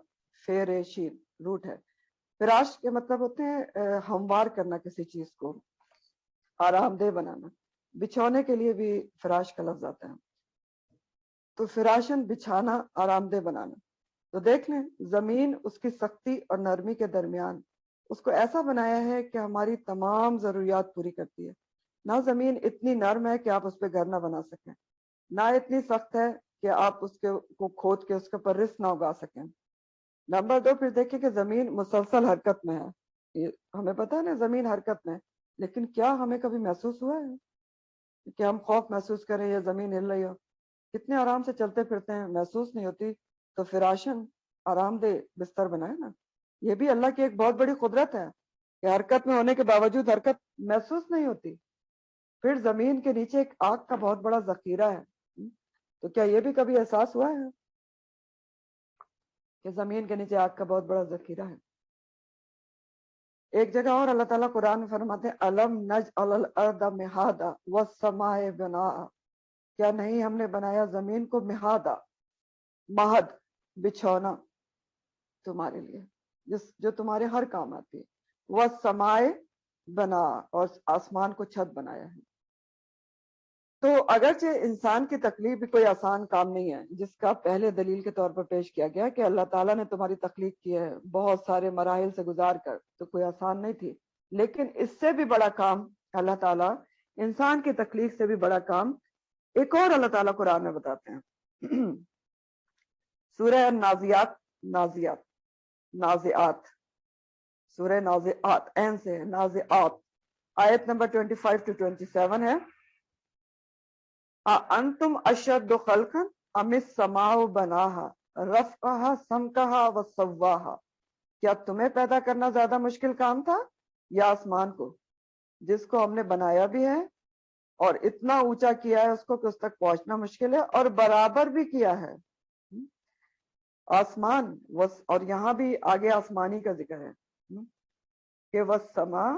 فیریشین روٹ ہے. فراش کے مطلب ہوتے ہیں ہموار کرنا کسی چیز کو، آرام دہ بنانا. بچھونے کے لیے بھی فراش کا لفظ آتا ہے. تو فراشن، بچھانا، آرام دہ بنانا. تو دیکھ لیں زمین اس کی سختی اور نرمی کے درمیان اس کو ایسا بنایا ہے کہ ہماری تمام ضروریات پوری کرتی ہے. نہ زمین اتنی نرم ہے کہ آپ اس پہ گھر نہ بنا سکیں، نہ اتنی سخت ہے کہ آپ اس کو کھود کے اس کے اوپر رزق نہ اگا سکیں. نمبر 2، پھر دیکھیں کہ زمین مسلسل حرکت میں ہے. یہ ہمیں پتہ ہے نا زمین حرکت میں ہے، لیکن کیا ہمیں کبھی محسوس ہوا ہے کہ ہم خوف محسوس کریں یا زمین ہل رہی ہو؟ کتنے آرام سے چلتے پھرتے ہیں، محسوس نہیں ہوتی. تو فراشن، آرام دہ بستر بنائے نا. یہ بھی اللہ کی ایک بہت بڑی قدرت ہے کہ حرکت میں ہونے کے باوجود حرکت محسوس نہیں ہوتی. پھر زمین کے نیچے ایک آگ کا بہت بڑا ذخیرہ ہے. تو کیا یہ بھی کبھی احساس ہوا ہے کہ زمین کے نیچے آگ کا بہت بڑا ذخیرہ ہے؟ ایک جگہ اور اللہ تعالیٰ قرآن میں فرماتے ہیں الم نجعل الارض مہادا والسماء بناء، کیا نہیں ہم نے بنایا زمین کو مہادا، مہد، بچھونا تمہارے لیے، جو تمہارے ہر کام آتی ہے. والسماء بناء، اور آسمان کو چھت بنایا ہے. تو اگرچہ انسان کی تخلیق بھی کوئی آسان کام نہیں ہے، جس کا پہلے دلیل کے طور پر پیش کیا گیا کہ اللہ تعالیٰ نے تمہاری تخلیق کی ہے بہت سارے مراحل سے گزار کر، تو کوئی آسان نہیں تھی. لیکن اس سے بھی بڑا کام اللہ تعالیٰ، انسان کی تخلیق سے بھی بڑا کام ایک اور اللہ تعالیٰ قرآن میں بتاتے ہیں. سورہ نازیات، نازیات، نازعات، سورہ نازعات، این سے نازعات، آیت نمبر 25 to 27 ہے. انتم اشد خلقا ام السماء بناها رفعها سمكها وسواها، کیا تمہیں پیدا کرنا زیادہ مشکل کام تھا یا آسمان کو، جس کو ہم نے بنایا بھی ہے اور اتنا اونچا کیا ہے اس کو کہ اس تک پہنچنا مشکل ہے، اور برابر بھی کیا ہے آسمان. اور یہاں بھی آگے آسمانی کا ذکر ہے کہ والسماء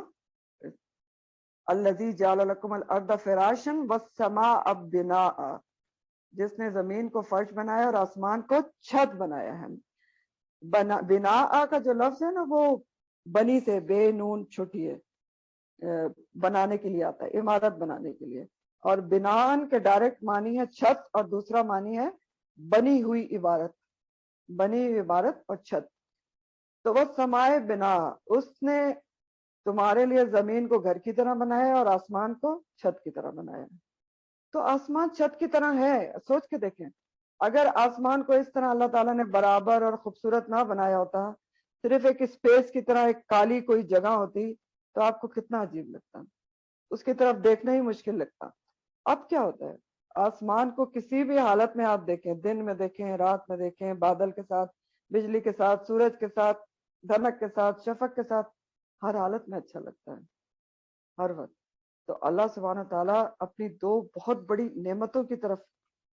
الذی جعل لکم الارض فراشا والسماء بناء، جس نے زمین کو فرش بنایا اور آسمان کو چھت بنایا ہے. بناء کا جو لفظ ہے نا وہ بنی سے، بے نون چھٹی ہے، بنانے کے لیے آتا ہے، عمارت بنانے کے لیے. اور بنان کے ڈائریکٹ معنی ہے چھت، اور دوسرا معنی ہے بنی ہوئی عبارت، بنی ہوئی عبارت اور چھت. تو وہ سمائے بنا، اس نے تمہارے لیے زمین کو گھر کی طرح بنایا اور آسمان کو چھت کی طرح بنایا. تو آسمان چھت کی طرح ہے. سوچ کے دیکھیں، اگر آسمان کو اس طرح اللہ تعالیٰ نے برابر اور خوبصورت نہ بنایا ہوتا، صرف ایک اسپیس کی طرح ایک کالی کوئی جگہ ہوتی، تو آپ کو کتنا عجیب لگتا، اس کی طرف دیکھنا ہی مشکل لگتا. اب کیا ہوتا ہے، آسمان کو کسی بھی حالت میں آپ دیکھیں، دن میں دیکھیں، رات میں دیکھیں، بادل کے ساتھ، بجلی کے ساتھ، سورج کے ساتھ، دھمک کے ساتھ، شفق کے ساتھ، ہر حالت میں اچھا لگتا ہے، ہر وقت. تو اللہ سبحانہ تعالیٰ اپنی دو بہت بڑی نعمتوں کی طرف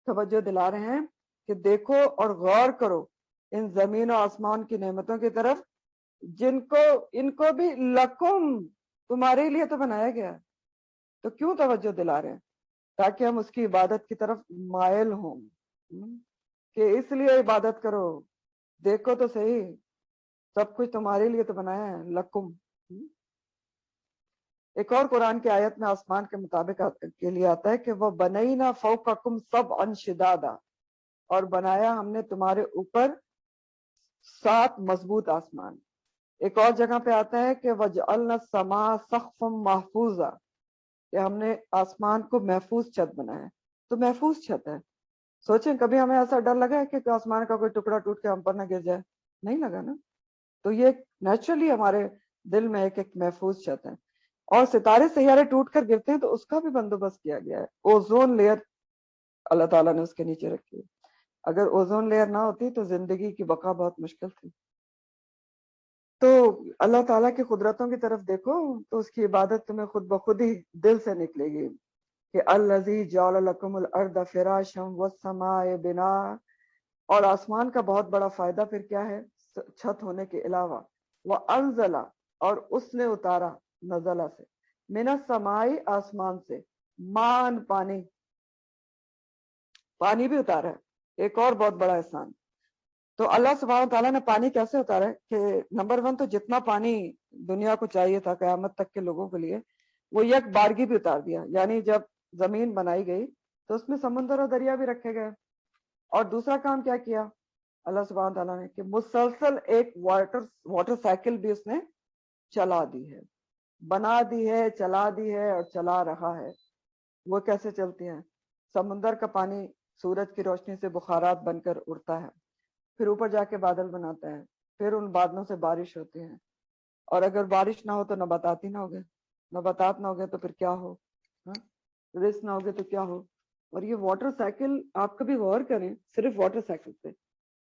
توجہ دلا رہے ہیں کہ دیکھو اور غور کرو ان زمین و آسمان کی نعمتوں کی طرف، جن کو، ان کو بھی لکم، تمہارے لیے تو بنایا گیا. تو کیوں توجہ دلا رہے ہیں؟ تاکہ ہم اس کی عبادت کی طرف مائل ہوں، کہ اس لیے عبادت کرو، دیکھو تو صحیح، سب کچھ تمہارے لیے تو بنایا ہے، لکم. ایک اور قرآن کی آیت میں آسمان کے مطابق کے لیے آتا ہے کہ وہ بنینا فوقکم سبعا شدادا، اور بنایا ہم نے تمہارے اوپر 7 مضبوط آسمان. ایک اور جگہ پہ آتا ہے کہ وجعلنا السماء سقفا محفوظا، کہ ہم نے آسمان کو محفوظ چھت بنایا. تو محفوظ چھت ہے. سوچیں کبھی ہمیں ایسا ڈر لگا ہے کہ آسمان کا کوئی ٹکڑا ٹوٹ کے ہم پر نہ گر جائے؟ نہیں لگا نا. تو یہ نیچرلی ہمارے دل میں ایک محفوظ چھت ہے. اور ستارے سیارے ٹوٹ کر گرتے ہیں تو اس کا بھی بندوبست کیا گیا ہے. اوزون لیئر اللہ تعالیٰ نے اس کے نیچے رکھی ہے. اگر اوزون لیئر نہ ہوتی تو زندگی کی بقا بہت مشکل تھی. تو اللہ تعالیٰ کی قدرتوں کی طرف دیکھو تو اس کی عبادت تمہیں خود بخود ہی دل سے نکلے گی کہ الذی جعل لکم الارض فراشا والسماء بناء. اور آسمان کا بہت بڑا فائدہ پھر کیا ہے چھت ہونے کے علاوہ؟ وانزل، اور اس نے اتارا، نزلہ سے، من السماء آسمان سے، مان پانی، پانی بھی اتارا ہے. ایک اور بہت بڑا احسان. تو اللہ سبحانہ تعالیٰ نے پانی کیسے اتارا ہے کہ نمبر 1 تو جتنا پانی دنیا کو چاہیے تھا قیامت تک کے لوگوں کے لیے وہ یک بارگی بھی اتار دیا. یعنی جب زمین بنائی گئی تو اس میں سمندر اور دریا بھی رکھے گئے. اور دوسرا کام کیا کیا اللہ سبحانہ تعالیٰ نے کہ مسلسل ایک واٹر سائیکل بھی اس نے چلا دی ہے، بنا دی ہے، چلا دی ہے اور چلا رہا ہے. وہ کیسے چلتی ہیں؟ سمندر کا پانی سورج کی روشنی سے بخارات بن کر اڑتا ہے، پھر اوپر جا کے بادل بناتا ہے، پھر ان بادلوں سے بارش ہوتی ہے. اور اگر بارش نہ ہو تو نباتات ہی نہ ہوگے، نباتات نہ ہوگے تو پھر کیا ہو؟ رزق نہ ہوگے تو کیا ہو؟ اور یہ واٹر سائیکل آپ کبھی غور کریں، صرف واٹر سائیکل پہ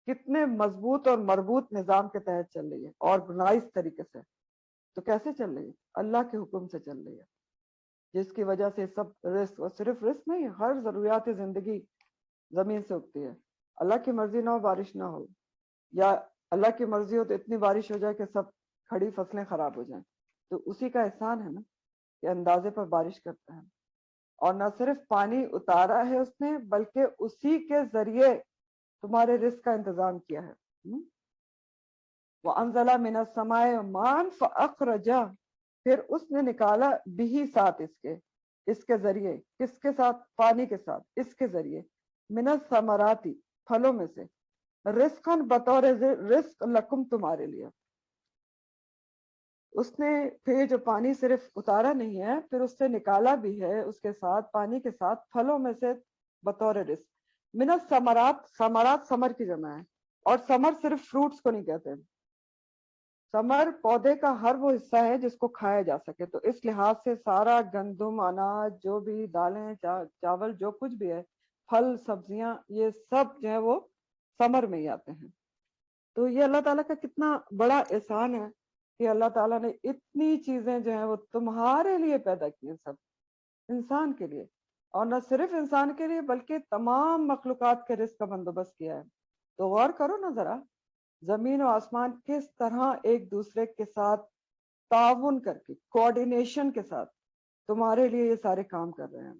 کتنے مضبوط اور مربوط نظام کے تحت چل رہی ہے، آرگنائز طریقے سے. تو کیسے چل رہی ہے؟ اللہ کے حکم سے چل رہی ہے، جس کی وجہ سے سب رزق، اور صرف رزق نہیں، ہر ضروریات زندگی زمین سے اگتی ہے. اللہ کی مرضی نہ ہو بارش نہ ہو، یا اللہ کی مرضی ہو تو اتنی بارش ہو جائے کہ سب کھڑی فصلیں خراب ہو جائیں، تو اسی کا احسان ہے نا کہ اندازے پر بارش کرتا ہے. اور نہ صرف پانی اتارا ہے اس نے بلکہ اسی کے ذریعے تمہارے رزق کا انتظام کیا ہے. وَأَنزَلَ مِنَ السَّمَاءِ مَاءً فَأَخْرَجَ، پھر اس نے نکالا بھی ساتھ اس کے ذریعے، کس کے ساتھ؟ پانی کے ساتھ، اس کے ذریعے، من الثمراتی، پھلوں میں سے، رزقاً بطور رزق لکم، تمہارے لیے. اس نے پھر جو پانی صرف اتارا نہیں ہے، پھر اس سے نکالا بھی ہے اس کے ساتھ، پانی کے ساتھ، پھلوں میں سے بطور رزق. من الثمرات، ثمرات ثمر کی جمع ہے، اور ثمر صرف فروٹس کو نہیں کہتے. ثمر پودے کا ہر وہ حصہ ہے جس کو کھایا جا سکے. تو اس لحاظ سے سارا گندم، اناج، جو بھی دالیں، چاول، جو کچھ بھی ہے، پھل، سبزیاں، یہ سب جو ہے وہ ثمر میں ہی آتے ہیں. تو یہ اللہ تعالیٰ کا کتنا بڑا احسان ہے کہ اللہ تعالیٰ نے اتنی چیزیں جو ہیں وہ تمہارے لیے پیدا کی ہیں، سب انسان کے لیے. اور نہ صرف انسان کے لیے بلکہ تمام مخلوقات کے رزق کا بندوبست کیا ہے. تو غور کرو نا ذرا، زمین و آسمان کس طرح ایک دوسرے کے ساتھ تعاون کر کے، کوآرڈینیشن کے ساتھ تمہارے لیے یہ سارے کام کر رہے ہیں.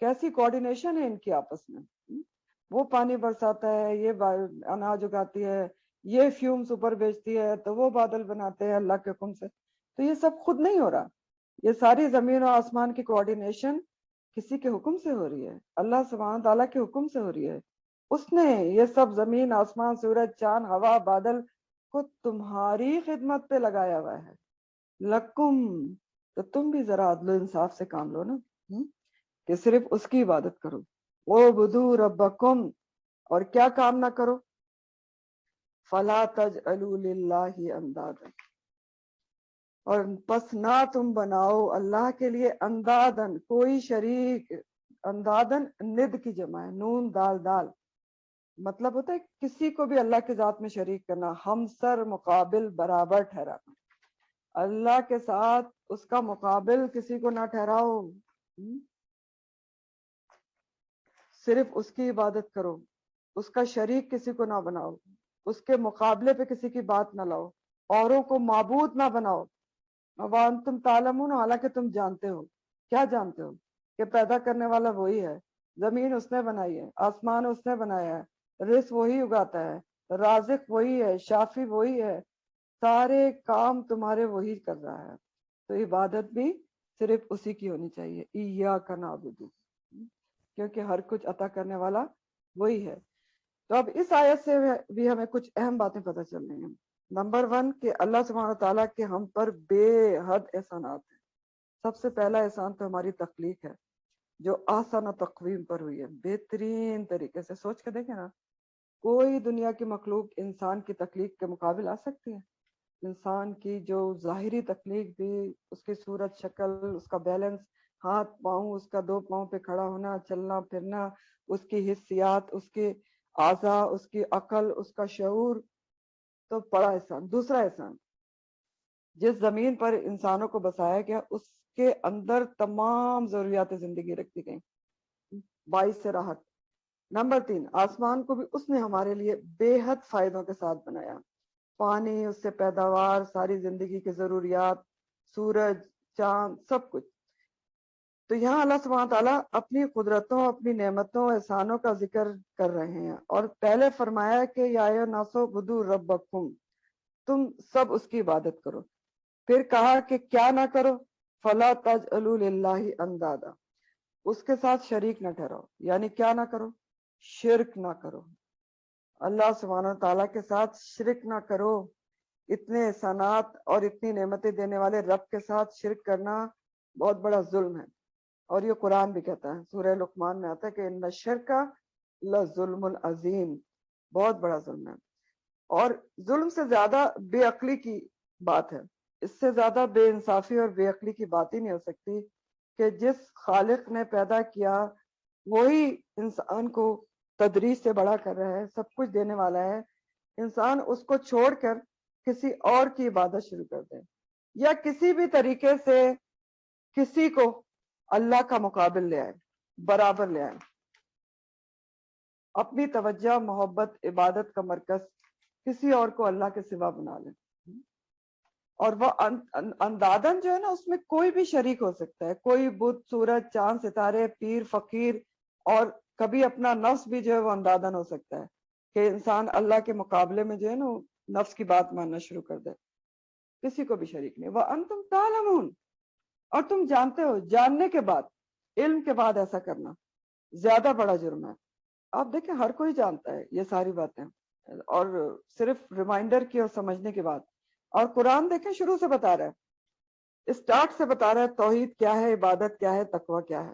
کیسی کوآرڈینیشن ہے ان کی آپس میں. وہ پانی برساتا ہے، یہ اناج اگاتی ہے، یہ فیومز اوپر بیچتی ہے، تو وہ بادل بناتے ہیں اللہ کے حکم سے. تو یہ سب خود نہیں ہو رہا، یہ ساری زمین و آسمان کی کوآرڈینیشن کسی کے حکم سے ہو رہی ہے، اللہ سبحانہ تعالیٰ کے حکم سے ہو رہی ہے. اس نے یہ سب زمین، آسمان، سورج، چاند، ہوا، بادل کو تمہاری خدمت پہ لگایا ہوا ہے. لکم، تو تم بھی ذرا عدل و انصاف سے کام لو نا، کہ صرف اس کی عبادت کرو. وَاعْبُدُوا رَبَّكُمْ، اور کیا کام نہ کرو؟ فَلَا تَجْعَلُوا لِلَّهِ أَنْدَادًا، اور پس نہ تم بناؤ اللہ کے لیے اندادن، کوئی شریک. اندادن ند کی جمع ہے، نون دال دال، مطلب ہوتا ہے کسی کو بھی اللہ کے ذات میں شریک کرنا، ہمسر، مقابل، برابر ٹھہرانا. اللہ کے ساتھ اس کا مقابل کسی کو نہ ٹھہراؤ، صرف اس کی عبادت کرو، اس کا شریک کسی کو نہ بناؤ، اس کے مقابلے پہ کسی کی بات نہ لاؤ، اوروں کو معبود نہ بناؤ. وَأَنْتُمْ تَعْلَمُونَ، حالانکہ تم جانتے ہو. کیا جانتے ہو؟ کہ پیدا کرنے والا وہی ہے، زمین اس نے بنائی ہے، آسمان اس نے بنایا ہے، رزق وہی اگاتا ہے، رازق وہی ہے، شافی وہی ہے، سارے کام تمہارے وہی کر رہا ہے. تو عبادت بھی صرف اسی کی ہونی چاہیے، ایاک نعبد، کیونکہ ہر کچھ عطا کرنے والا وہی ہے. تو اب اس آیت سے بھی ہمیں کچھ اہم باتیں پتہ چل رہی ہیں. نمبر 1 کہ اللہ سبحانہ تعالیٰ کے ہم پر بے حد احسانات ہیں. سب سے پہلا احسان تو ہماری تخلیق ہے، جو آسان و تقویم پر ہوئی ہے بہترین طریقے سے. سوچ کے دیکھیں نا، کوئی دنیا کی مخلوق انسان کی تخلیق کے مقابل آ سکتی ہے؟ انسان کی جو ظاہری تخلیق بھی، اس کی صورت شکل، اس کا بیلنس، ہاتھ پاؤں، اس کا 2 پاؤں پہ کھڑا ہونا، چلنا پھرنا، اس کی حسیات، اس کے اعضاء، اس کی عقل، اس کا شعور، تو بڑا احسان۔ دوسرا احسان، جس زمین پر انسانوں کو بسایا گیا اس کے اندر تمام ضروریات زندگی رکھ دی گئیں، باعث سے راحت۔ نمبر 3، آسمان کو بھی اس نے ہمارے لیے بے حد فائدوں کے ساتھ بنایا، پانی، اس سے پیداوار، ساری زندگی کی ضروریات، سورج، چاند، سب کچھ۔ تو یہاں اللہ سبحانہ تعالیٰ اپنی قدرتوں، اپنی نعمتوں، احسانوں کا ذکر کر رہے ہیں، اور پہلے فرمایا کہ یا ایھا الناس اعبدوا ربکم، تم سب اس کی عبادت کرو۔ پھر کہا کہ کیا نہ کرو، فلا تجعلوا للہ اندادا، اس کے ساتھ شریک نہ ٹھہراؤ، یعنی کیا نہ کرو، شرک نہ کرو، اللہ سبحانہ تعالیٰ کے ساتھ شرک نہ کرو۔ اتنے احسانات اور اتنی نعمتیں دینے والے رب کے ساتھ شرک کرنا بہت بڑا ظلم ہے، اور یہ قرآن بھی کہتا ہے، سورہ لقمان میں آتا ہے کہ ان الشرک لظلم عظیم، بہت بڑا ظلم ہے۔ اور ظلم سے زیادہ بے عقلی کی بات ہے، اس سے زیادہ بے انصافی اور بے عقلی کی بات ہی نہیں ہو سکتی کہ جس خالق نے پیدا کیا وہی انسان کو تدریج سے بڑا کر رہا ہے، سب کچھ دینے والا ہے، انسان اس کو چھوڑ کر کسی اور کی عبادت شروع کر دے، یا کسی بھی طریقے سے کسی کو اللہ کا مقابل لے آئے، برابر لے آئے، اپنی توجہ، محبت، عبادت کا مرکز کسی اور کو اللہ کے سوا بنا لیں۔ اور وہ اندادن جو ہے نا، اس میں کوئی بھی شریک ہو سکتا ہے، کوئی بت، سورج، چاند، ستارے، پیر، فقیر، اور کبھی اپنا نفس بھی جو ہے وہ اندادن ہو سکتا ہے کہ انسان اللہ کے مقابلے میں جو ہے نا نفس کی بات ماننا شروع کر دے۔ کسی کو بھی شریک نہیں۔ وَأَنْتُمْ تَعْلَمُونَ، اور تم جانتے ہو، جاننے کے بعد، علم کے بعد ایسا کرنا زیادہ بڑا جرم ہے۔ آپ دیکھیں ہر کوئی جانتا ہے یہ ساری باتیں، اور صرف ریمائنڈر کی اور سمجھنے کی بات۔ اور قرآن دیکھیں شروع سے بتا رہا ہے، اسٹارٹ سے بتا رہا ہے توحید کیا ہے، عبادت کیا ہے، تقوی کیا ہے۔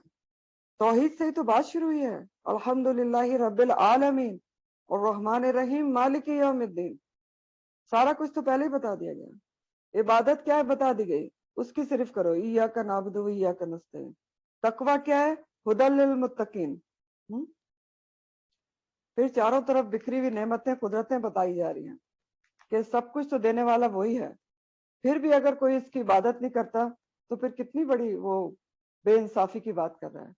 توحید سے ہی تو بات شروع ہوئی ہے، الحمدللہ رب العالمین الرحمن الرحیم مالک یوم الدین، سارا کچھ تو پہلے ہی بتا دیا گیا۔ عبادت کیا ہے بتا دی گئی، اس کی صرف کرو، ایاک نعبد و ایاک نستعین۔ تقوی کیا ہے، ھدی للمتقین۔ پھر چاروں طرف بکھری ہوئی نعمتیں، قدرتیں بتائی جا رہی ہیں کہ سب کچھ تو دینے والا وہی ہے، پھر بھی اگر کوئی اس کی عبادت نہیں کرتا تو پھر کتنی بڑی وہ بے انصافی کی بات کر رہا ہے۔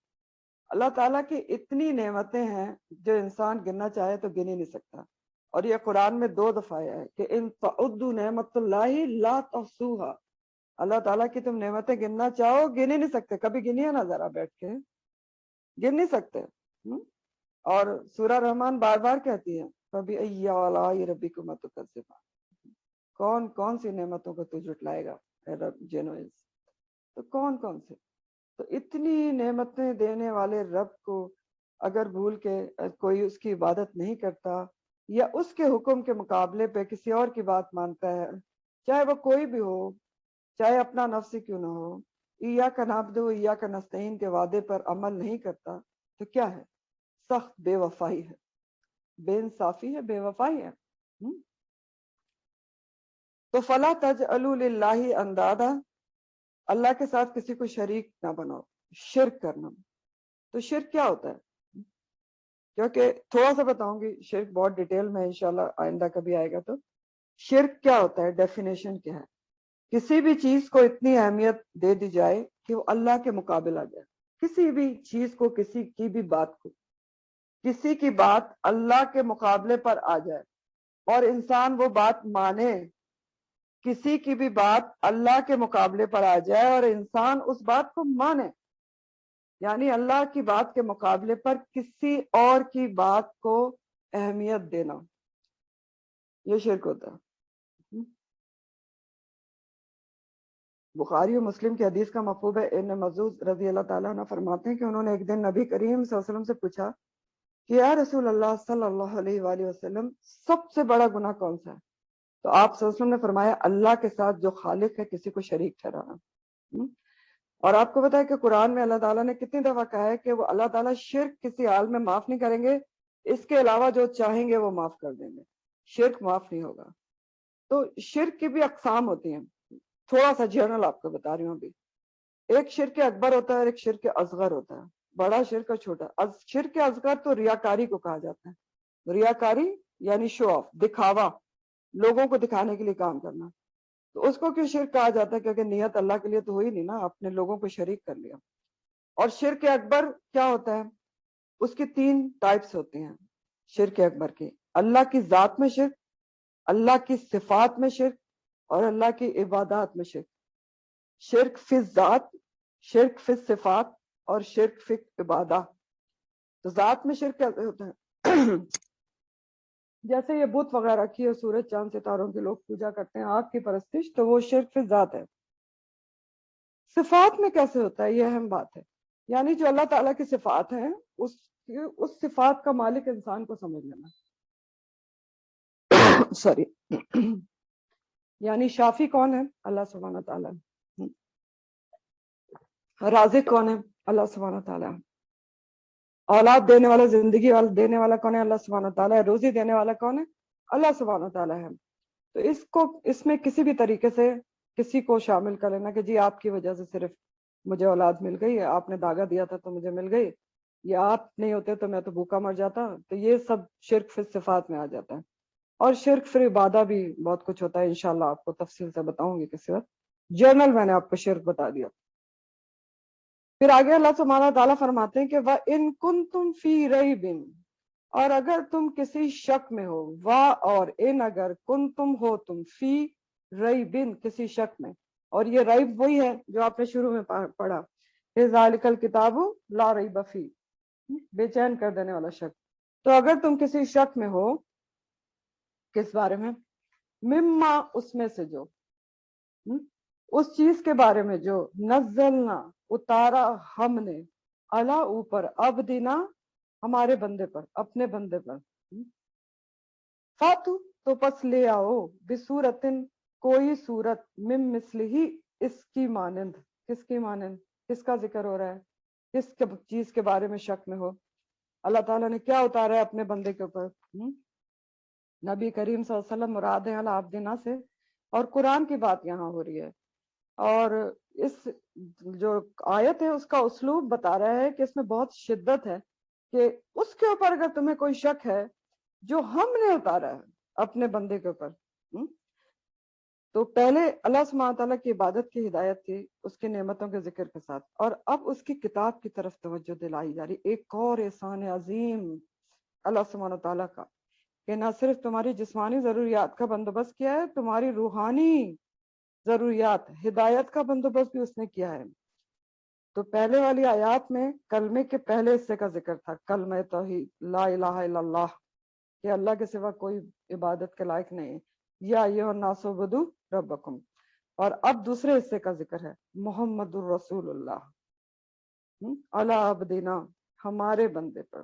اللہ تعالیٰ کی اتنی نعمتیں ہیں جو انسان گننا چاہے تو گن ہی نہیں سکتا، اور یہ قرآن میں 2 دفعہ آیا ہے کہ ان تعدوا نعمت اللہ لا تحصوها، اللہ تعالیٰ کی تم نعمتیں گننا چاہو گن ہی نہیں سکتے۔ کبھی گنیے نا ذرا بیٹھ کے، گن نہیں سکتے۔ اور سورہ رحمان بار بار کہتی ہے فَبِأَيِّ آلَاءِ رَبِّكُمَا تُكَذِّبَانِ، کون کون سی نعمتوں کو تو جھٹلائے گا اے رب جنوز، تو کون کون سے۔ تو اتنی نعمتیں دینے والے رب کو اگر بھول کے کوئی اس کی عبادت نہیں کرتا، یا اس کے حکم کے مقابلے پہ کسی اور کی بات مانتا ہے، چاہے وہ کوئی بھی ہو، چاہے اپنا نفس ہی کیوں نہ ہو، ایاک نعبد و ایاک نستعین کے وعدے پر عمل نہیں کرتا، تو کیا ہے، سخت بے وفائی ہے، بے انصافی ہے، بے وفائی ہے۔ تو فلا تجعلوا للہ اندادا، اللہ کے ساتھ کسی کو شریک نہ بناؤ، شرک کرنا۔ تو شرک کیا ہوتا ہے، کیونکہ تھوڑا سا بتاؤں گی، شرک بہت ڈیٹیل میں انشاءاللہ آئندہ کبھی آئے گا۔ تو شرک کیا ہوتا ہے، ڈیفینیشن کیا ہے، کسی بھی چیز کو اتنی اہمیت دے دی جائے کہ وہ اللہ کے مقابل آ جائے، کسی بھی چیز کو، کسی کی بھی بات کو، کسی کی بات اللہ کے مقابلے پر آ جائے اور انسان وہ بات مانے، کسی کی بھی بات اللہ کے مقابلے پر آ جائے اور انسان اس بات کو مانے، یعنی اللہ کی بات کے مقابلے پر کسی اور کی بات کو اہمیت دینا، یہ شرک ہوتا ہے۔ بخاری و مسلم کی حدیث کا مفہوم ہے، ابن مسعود رضی اللہ تعالیٰ عنہ فرماتے ہیں کہ انہوں نے ایک دن نبی کریم صلی اللہ علیہ وسلم سے پوچھا کہ یا رسول اللہ صلی اللہ علیہ وآلہ وسلم، سب سے بڑا گناہ کون سا ہے؟ تو آپ صلی اللہ علیہ وسلم نے فرمایا اللہ کے ساتھ جو خالق ہے کسی کو شریک ٹھہرانا۔ اور آپ کو پتا ہے کہ قرآن میں اللہ تعالیٰ نے کتنی دفعہ کہا ہے کہ وہ اللہ تعالیٰ شرک کسی حال میں معاف نہیں کریں گے، اس کے علاوہ جو چاہیں گے وہ معاف کر دیں گے، شرک معاف نہیں ہوگا۔ تو شرک کی بھی اقسام ہوتی ہیں، تھوڑا سا جنرل آپ کو بتا رہی ہوں ابھی. ایک شرک اکبر ہوتا ہے اور ایک شرک اصغر ہوتا ہے، بڑا شرک اور چھوٹا. شرک اصغر تو ریاکاری کو کہا جاتا ہے. ریاکاری یعنی شو آف، دکھاوا، لوگوں کو دکھانے کے لیے کام کرنا. تو اس کو کیوں شرک کہا جاتا ہے؟ کیونکہ نیت اللہ کے لیے تو ہوئی نہیں نا، اپنے لوگوں کو شریک کر لیا. اور شرک اکبر کیا ہوتا ہے؟ اس کی 3 ٹائپس ہوتے ہیں شرک اکبر کے. اللہ کی ذات میں شرک، اللہ کی صفات میں شرک، اور اللہ کی عبادات میں شرک. شرک فی الذات، شرک فی الصفات، اور شرک فی عبادہ. تو ذات میں شرک کیسے ہوتا ہے؟ جیسے یہ بت وغیرہ کی اور سورج چاند ستاروں کے لوگ پوجا کرتے ہیں، آگ کی پرستش، تو وہ شرک فی ذات ہے. صفات میں کیسے ہوتا ہے؟ یہ اہم بات ہے. یعنی جو اللہ تعالیٰ کی صفات ہیں، اس صفات کا مالک انسان کو سمجھ لینا. سوری. یعنی شافی کون ہے؟ اللہ سبحانہ تعالیٰ. رازق کون ہے؟ اللہ سبحانہ تعالیٰ. اولاد دینے والا، زندگی والا دینے والا کون ہے؟ اللہ سبحانہ تعالیٰ ہے. روزی دینے والا کون ہے؟ اللہ سبحانہ تعالیٰ ہے. تو اس میں کسی بھی طریقے سے کسی کو شامل کر لینا کہ جی آپ کی وجہ سے صرف مجھے اولاد مل گئی، آپ نے داغا دیا تھا تو مجھے مل گئی، یا آپ نہیں ہوتے تو میں تو بھوکا مر جاتا، تو یہ سب شرک فی صفات میں آ جاتا ہے. اور شرک فی عبادہ بھی بہت کچھ ہوتا ہے، انشاءاللہ آپ کو تفصیل سے بتاؤں گی کسی وقت. جرنل میں نے آپ کو شرک بتا دیا. پھر آگے اللہ سبحانہ تعالیٰ فرماتے ہیں کہ وَإِن كُنتُمْ فِي رَيْبٍ، اور اگر تم کسی شک میں ہو، اور ان اگر کنتم ہو تم فی ریبن، کسی شک میں. اور یہ ریب وہی ہے جو آپ نے شروع میں پڑھا، ذالک الکتاب لا ریب فی، بے چین کر دینے والا شک. تو اگر تم کسی شک میں ہو، کس بارے میں؟ مما، اس میں سے جو، اس چیز کے بارے میں جو نزلنا، اتارا ہم نے، اللہ اوپر، عبدنا، ہمارے بندے پر، اپنے بندے پر. فاتو، تو پس لے آؤ، بصورتن، کوئی صورت، من مثلہ، اس کی مانند. کس کی مانند؟ کس کا ذکر ہو رہا ہے؟ کس چیز کے بارے میں شک میں ہو؟ اللہ تعالیٰ نے کیا اتارا ہے اپنے بندے کے اوپر؟ نبی کریم صلی اللہ علیہ وسلم مراد ہے اللہ عبدنا سے، اور قرآن کی بات یہاں ہو رہی ہے. اور اس جو آیت ہے اس کا اسلوب بتا رہا ہے کہ اس میں بہت شدت ہے کہ اس کے اوپر اگر تمہیں کوئی شک ہے جو ہم نے اتارا ہے اپنے بندے کے اوپر. تو پہلے اللہ سبحانہ تعالیٰ کی عبادت کی ہدایت تھی اس کی نعمتوں کے ذکر کے ساتھ، اور اب اس کی کتاب کی طرف توجہ دلائی جا رہی. ایک اور احسان عظیم اللہ سبحانہ تعالیٰ کا کہ نہ صرف تمہاری جسمانی ضروریات کا بندوبست کیا ہے، تمہاری روحانی ضروریات، ہدایت کا بندوبست بھی اس نے کیا ہے. تو پہلے والی آیات میں کلمے کے پہلے حصے کا ذکر تھا، کلمہ توحید، لا الہ الا اللہ، کہ اللہ کے سوا کوئی عبادت کے لائق نہیں ہے، یا ایھا الناس اعبدوا ربکم. اور اب دوسرے حصے کا ذکر ہے، محمد الرسول اللہ، علی عبدنا، ہمارے بندے پر،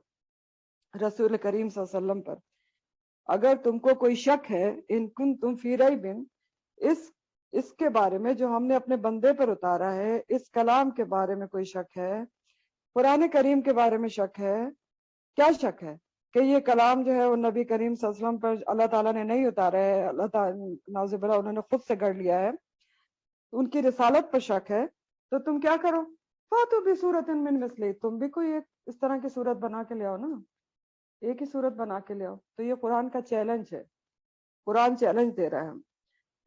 رسول کریم صلی اللہ علیہ وسلم پر. اگر تم کو کوئی شک ہے، ان کنتم فی ریب، اس کے بارے میں جو ہم نے اپنے بندے پر اتارا ہے، اس کلام کے بارے میں کوئی شک ہے، قرآن کریم کے بارے میں شک ہے. کیا شک ہے؟ کہ یہ کلام جو ہے وہ نبی کریم صلی اللہ علیہ وسلم پر اللہ تعالیٰ نے نہیں اتارا ہے، اللہ تعالیٰ نعوذ باللہ انہوں نے خود سے گڑھ لیا ہے، ان کی رسالت پر شک ہے. تو تم کیا کرو؟ فاتو بصورت من مثلہ، تم بھی کوئی ایک اس طرح کی صورت بنا کے لے آؤ نا، ایک ہی صورت بنا کے لے آؤ. تو یہ قرآن کا چیلنج ہے، قرآن چیلنج دے رہا ہے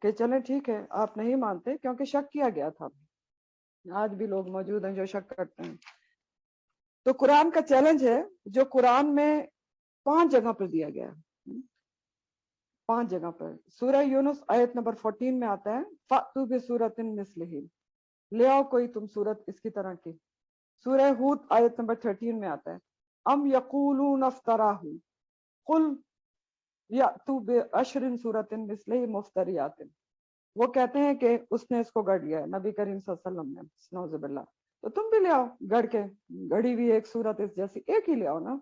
کہ چلیں ٹھیک ہے، آپ نہیں مانتے کیونکہ شک کیا گیا تھا، آج بھی لوگ موجود ہیں جو شک کرتے ہیں. تو قرآن کا چیلنج ہے جو قرآن میں 5 جگہ پر دیا گیا ہے، 5 جگہ پر. سورہ یونس آیت نمبر 14 میں آتا ہے فَأْتُوا بِسُورَةٍ مِثْلِهِ، لے آؤ کوئی تم صورت اس کی طرح کی. سورہ ہود آیت نمبر 13 میں آتا ہے ام یقولون افتراہ قل یأتوا بعشر سورۃ مثلہ مفتریات، وہ کہتے ہیں کہ اس نے اس کو گڑھ لیا ہے، نبی کریم صلی اللہ علیہ وسلم نے، نعوذ باللہ. تو تم بھی لے آؤ گڑھ کے، گڑھی ہوئی ایک صورت اس جیسی، ایک ہی لے آؤ نا.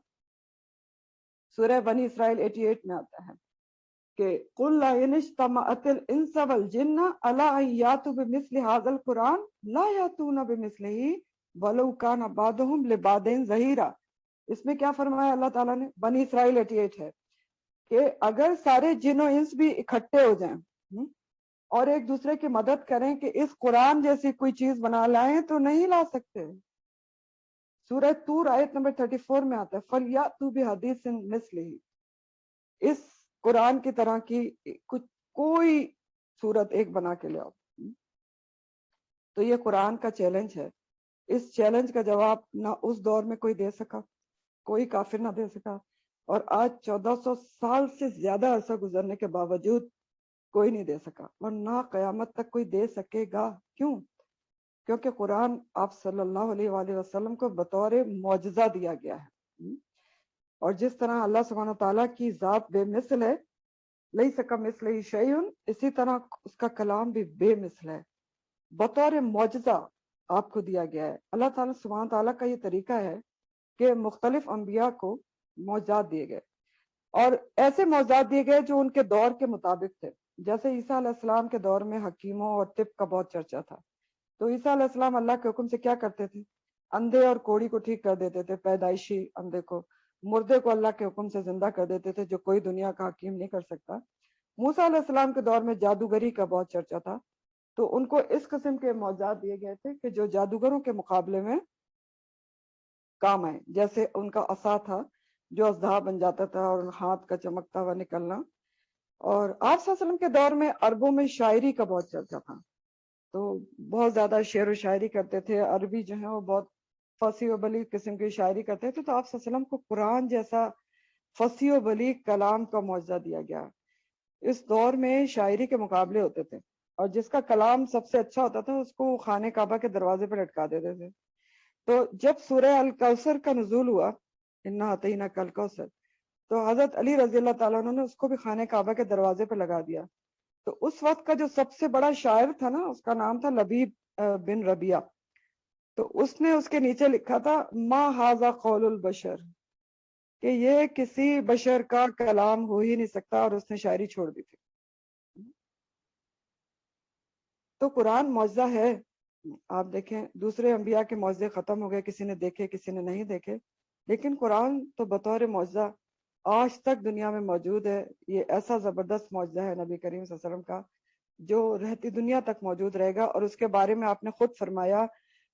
سورہ بنی اسرائیل 88 میں آتا ہے کہ قل لئن اجتمعت الانس والجن علی ان یاتوا بمثل هذا القرآن لا یاتون بمثلہ ولو کان بعضهم لبعض ظہیرا. اس میں کیا فرمایا اللہ تعالیٰ نے؟ بنی اسرائیل 88 ہے کہ اگر سارے جن و انس بھی اکٹھے ہو جائیں اور ایک دوسرے کی مدد کریں کہ اس قرآن جیسی کوئی چیز بنا لائیں تو نہیں لا سکتے. سورہ طور آیت نمبر 34 میں آتا ہے فَلْيَأْتُوا بِحَدِيثٍ مِثْلِهِ، اس قرآن کی طرح کی کوئی صورت ایک بنا کے لے آؤ. تو یہ قرآن کا چیلنج ہے. اس چیلنج کا جواب نہ اس دور میں کوئی دے سکا، کوئی کافر نہ دے سکا، اور آج 1400 سال سے زیادہ عرصہ گزرنے کے باوجود کوئی نہیں دے سکا، اور نہ قیامت تک کوئی دے سکے گا. کیوں؟ کیونکہ قرآن آپ صلی اللہ علیہ وآلہ وسلم کو بطور معجزہ دیا گیا ہے. اور جس طرح اللہ سبحانہ تعالیٰ کی ذات بے مثل ہے، لیس کمثلہ شیء، اسی طرح اس کا کلام بھی بے مثل ہے، بطور معجزہ آپ کو دیا گیا ہے. اللہ تعالیٰ سبحانہ تعالیٰ کا یہ طریقہ ہے کہ مختلف انبیاء کو معجزات دیے گئے، اور ایسے معجزات دیے گئے جو ان کے دور کے مطابق تھے. جیسے عیسیٰ علیہ السلام کے دور میں حکیموں اور طب کا بہت چرچا تھا، تو عیسیٰ علیہ السلام اللہ کے حکم سے کیا کرتے تھے؟ اندھے اور کوڑی کو ٹھیک کر دیتے تھے، پیدائشی اندھے کو. مردے کو اللہ کے حکم سے زندہ کر دیتے تھے، جو کوئی دنیا کا حکیم نہیں کر سکتا. موسیٰ علیہ السلام کے دور میں جادوگری کا بہت چرچا تھا، تو ان کو اس قسم کے معجزات دیے گئے تھے کہ جو جادوگروں کے مقابلے میں کام آئے. جیسے ان کا عصا تھا جو اژدہا بن جاتا تھا، اور ہاتھ کا چمکتا ہوا نکلنا. اور آپ صلی اللہ علیہ وسلم کے دور میں عربوں میں شاعری کا بہت چرچا تھا، تو بہت زیادہ شعر و شاعری کرتے تھے. عربی جو ہیں وہ بہت فصیح و بلیغ قسم کی شاعری کرتے تھے. تو آپ صلی اللہ علیہ وسلم کو قرآن جیسا فصیح و بلیغ کلام کا معجزہ دیا گیا. اس دور میں شاعری کے مقابلے ہوتے تھے، اور جس کا کلام سب سے اچھا ہوتا تھا اس کو خانہ کعبہ کے دروازے پہ لٹکا دیتے تھے. تو جب سورہ الکوثر کا نزول ہوا، انا اعطیناک الکوثر، تو حضرت علی رضی اللہ تعالیٰ عنہ نے اس کو بھی خانہ کعبہ کے دروازے پہ لگا دیا. تو اس وقت کا جو سب سے بڑا شاعر تھا نا، اس کا نام تھا لبیب بن ربیعہ. تو اس نے اس کے نیچے لکھا تھا ما ھذا قول البشر، کہ یہ کسی بشر کا کلام ہو ہی نہیں سکتا، اور اس نے شاعری چھوڑ دی تھی. تو قرآن معجزہ ہے. آپ دیکھیں دوسرے انبیاء کے معجزے ختم ہو گئے، کسی نے دیکھے کسی نے نہیں دیکھے، لیکن قرآن تو بطور معجزہ آج تک دنیا میں موجود ہے. یہ ایسا زبردست معجزہ ہے نبی کریم صلی اللہ علیہ وسلم کا، جو رہتی دنیا تک موجود رہے گا. اور اس کے بارے میں آپ نے خود فرمایا،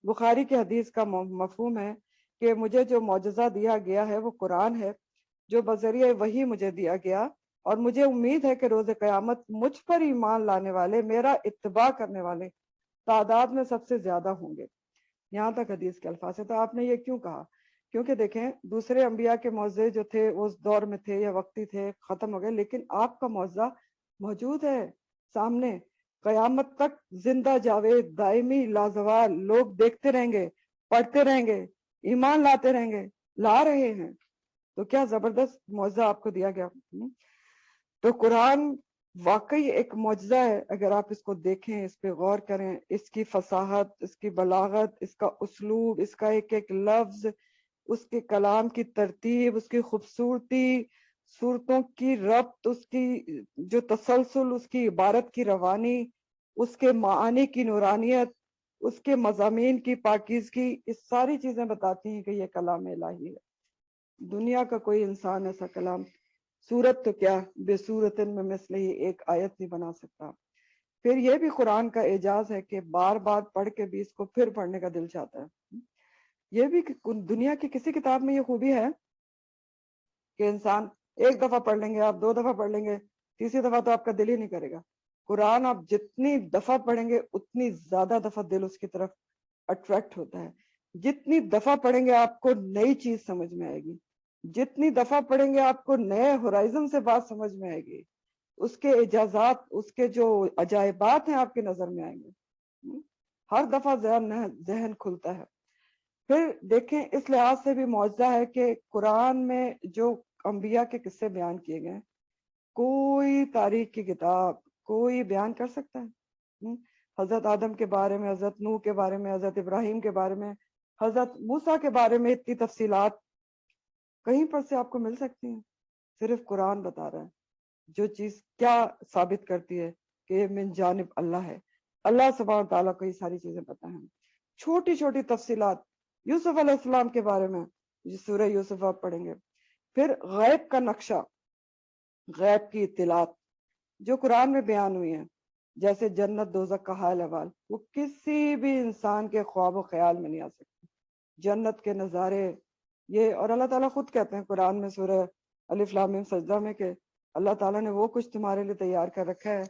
بخاری کی حدیث کا مفہوم ہے کہ مجھے جو معجزہ دیا گیا ہے وہ قرآن ہے، جو بذریعہ وحی مجھے دیا گیا، اور مجھے امید ہے کہ روز قیامت مجھ پر ایمان لانے والے، میرا اتباع کرنے والے تعداد میں سب سے زیادہ ہوں گے. یہاں تک حدیث کے الفاظ ہے. تو آپ نے یہ کیوں کہا؟ کیونکہ دیکھیں دوسرے انبیاء کے معجزے جو تھے اس دور میں تھے یا وقتی تھے، ختم ہو گئے، لیکن آپ کا معجزہ موجود ہے سامنے، قیامت تک زندہ جاوید دائمی لازوال. لوگ دیکھتے رہیں گے، پڑھتے رہیں گے، ایمان لاتے رہیں گے، لا رہے ہیں. تو کیا زبردست معجزہ آپ کو دیا گیا. تو قرآن واقعی ایک معجزہ ہے. اگر آپ اس کو دیکھیں، اس پہ غور کریں، اس کی فصاحت، اس کی بلاغت، اس کا اسلوب، اس کا ایک ایک لفظ، اس کے کلام کی ترتیب، اس کی خوبصورتی، صورتوں کی ربط، اس کی جو تسلسل، اس کی عبارت کی روانی، اس کے معانی کی نورانیت، اس کے مضامین کی پاکیزگی، اس ساری چیزیں بتاتی ہیں کہ یہ کلام الہی ہے. دنیا کا کوئی انسان ایسا کلام، صورت تو کیا بے صورتن میں مثل ہی ایک آیت نہیں بنا سکتا. پھر یہ بھی قرآن کا اعجاز ہے کہ بار بار پڑھ کے بھی اس کو پھر پڑھنے کا دل چاہتا ہے. یہ بھی دنیا کی کسی کتاب میں یہ خوبی ہے کہ انسان ایک دفعہ پڑھ لیں گے، آپ دو دفعہ پڑھ لیں گے، تیسری دفعہ تو آپ کا دل ہی نہیں کرے گا. قرآن آپ جتنی دفعہ پڑھیں گے اتنی زیادہ دفعہ دل اس کی طرف اٹریکٹ ہوتا ہے. جتنی دفعہ پڑھیں گے آپ کو نئی چیز سمجھ میں آئے گی، جتنی دفعہ پڑھیں گے آپ کو نئے ہورائزن سے بات سمجھ میں آئے گی، اس کے اعجازات، اس کے جو عجائبات ہیں آپ کے نظر میں آئیں گے. ہر دفعہ ذہن کھلتا ہے. پھر دیکھیں اس لحاظ سے بھی معجزہ ہے کہ قرآن میں جو انبیاء کے قصے بیان کیے گئے، کوئی تاریخ کی کتاب کوئی بیان کر سکتا ہے. حضرت آدم کے بارے میں، حضرت نوح کے بارے میں، حضرت ابراہیم کے بارے میں، حضرت موسیٰ کے بارے میں اتنی تفصیلات کہیں پر سے آپ کو مل سکتی ہیں؟ صرف قرآن بتا رہا ہے. جو چیز کیا ثابت کرتی ہے کہ یہ من جانب اللہ ہے. اللہ سبحانہ تعالیٰ کو یہ ساری چیزیں پتہ ہیں. چھوٹی چھوٹی تفصیلات یوسف علیہ السلام کے بارے میں، سورہ یوسف آپ پڑھیں گے. پھر غیب کا نقشہ، غیب کی اطلاعات، جو قرآن میں بیان ہوئی ہیں، جیسے جنت دوزخ کا حال احوال، وہ کسی بھی انسان کے خواب و خیال میں نہیں آ سکتی. جنت کے نظارے یہ، اور اللہ تعالیٰ خود کہتے ہیں قرآن میں سورہ الف لام میم سجدہ میں کہ اللہ تعالیٰ نے وہ کچھ تمہارے لیے تیار کر رکھا ہے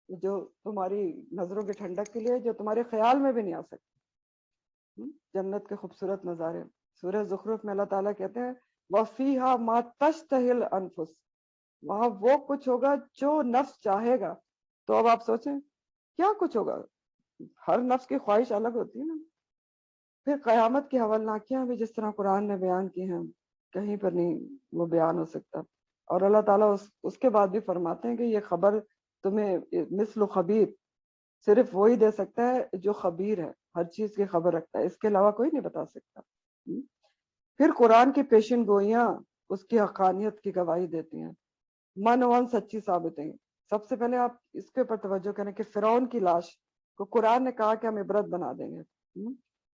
جو تمہاری نظروں کی ٹھنڈک کے لیے، جو تمہارے خیال میں بھی نہیں آ سکتی. جنت کے خوبصورت نظارے. سورہ زخرف میں اللہ تعالیٰ کہتے ہیں وَفِيهَا مَا تَشْتَهِي الْأَنفُسُ، وہاں وہ کچھ ہوگا جو نفس چاہے گا. تو اب آپ سوچیں کیا کچھ ہوگا. ہر نفس کی خواہش الگ ہوتی ہے نا. پھر قیامت کی ہولناکیاں بھی جس طرح قرآن نے بیان کی ہیں، کہیں پر نہیں وہ بیان ہو سکتا. اور اللہ تعالیٰ اس کے بعد بھی فرماتے ہیں کہ یہ خبر تمہیں مثل خبیر صرف وہی دے سکتا ہے جو خبیر ہے، ہر چیز کی خبر رکھتا ہے، اس کے علاوہ کوئی نہیں بتا سکتا. پھر قرآن کی پیشن گوئیاں اس کی حقانیت کی گواہی دیتی ہیں، من وان سچی ثابت ہیں. سب سے پہلے آپ اس کے اوپر توجہ کریں کہ فرعون کی لاش کو قرآن نے کہا کہ ہم عبرت بنا دیں گے.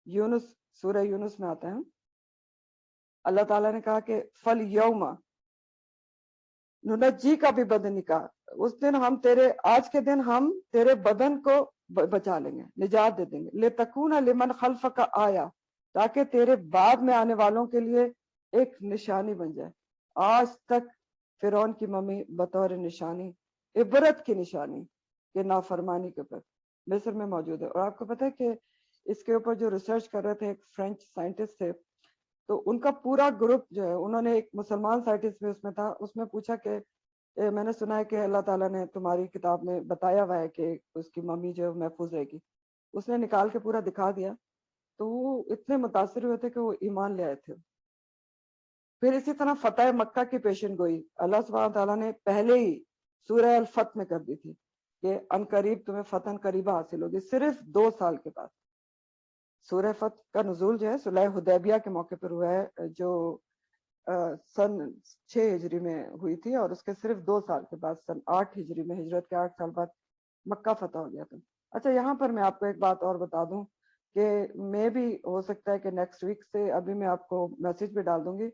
یونس، سورہ یونس میں آتا ہے اللہ تعالیٰ نے کہا کہ فل یوم ننجی کا بھی بدن نکاح، اس دن ہم تیرے، آج کے دن ہم تیرے بدن کو بچا لیں گے، نجات دے دیں گے. لتکون لمن خلفک آیا، تاکہ تیرے بعد میں آنے والوں کے لیے ایک نشانی بن جائے. آج تک فرعون کی ممی بطور نشانی، عبرت کی نشانی کہ نافرمانی کے اوپر مصر میں موجود ہے. اور آپ کو پتہ ہے کہ اس کے اوپر جو ریسرچ کر رہے تھے ایک فرینچ سائنٹسٹ تھے، تو ان کا پورا گروپ جو ہے، انہوں نے ایک مسلمان سائنٹسٹ بھی اس میں تھا، اس میں پوچھا کہ میں نے سنا ہے کہ اللہ تعالیٰ نے تمہاری کتاب میں بتایا ہوا ہے کہ اس کی ممی جو محفوظ رہے گی. اس نے نکال کے پورا دکھا دیا تو وہ اتنے متاثر ہوئے تھے کہ وہ ایمان لے آئے تھے. پھر اسی طرح فتح مکہ کی پیشن گوئی اللہ سبحانہ تعالیٰ نے پہلے ہی سورہ الفتح میں کر دی تھی کہ ان قریب تمہیں فتح قریبہ حاصل ہوگی، صرف 2 سال کے بعد. سورہ فتح کا نزول جو ہے صلح حدیبیہ کے موقع پر ہوا ہے، جو سن 6 ہجری میں ہوئی تھی، اور اس کے صرف 2 سال کے بعد سن 8 ہجری میں، ہجرت کے 8 سال بعد مکہ فتح ہو گیا تھا. اچھا، یہاں پر میں آپ کو ایک بات اور بتا دوں کہ میں بھی ہو سکتا ہے کہ نیکسٹ ویک سے، ابھی میں آپ کو میسج بھی ڈال دوں گی،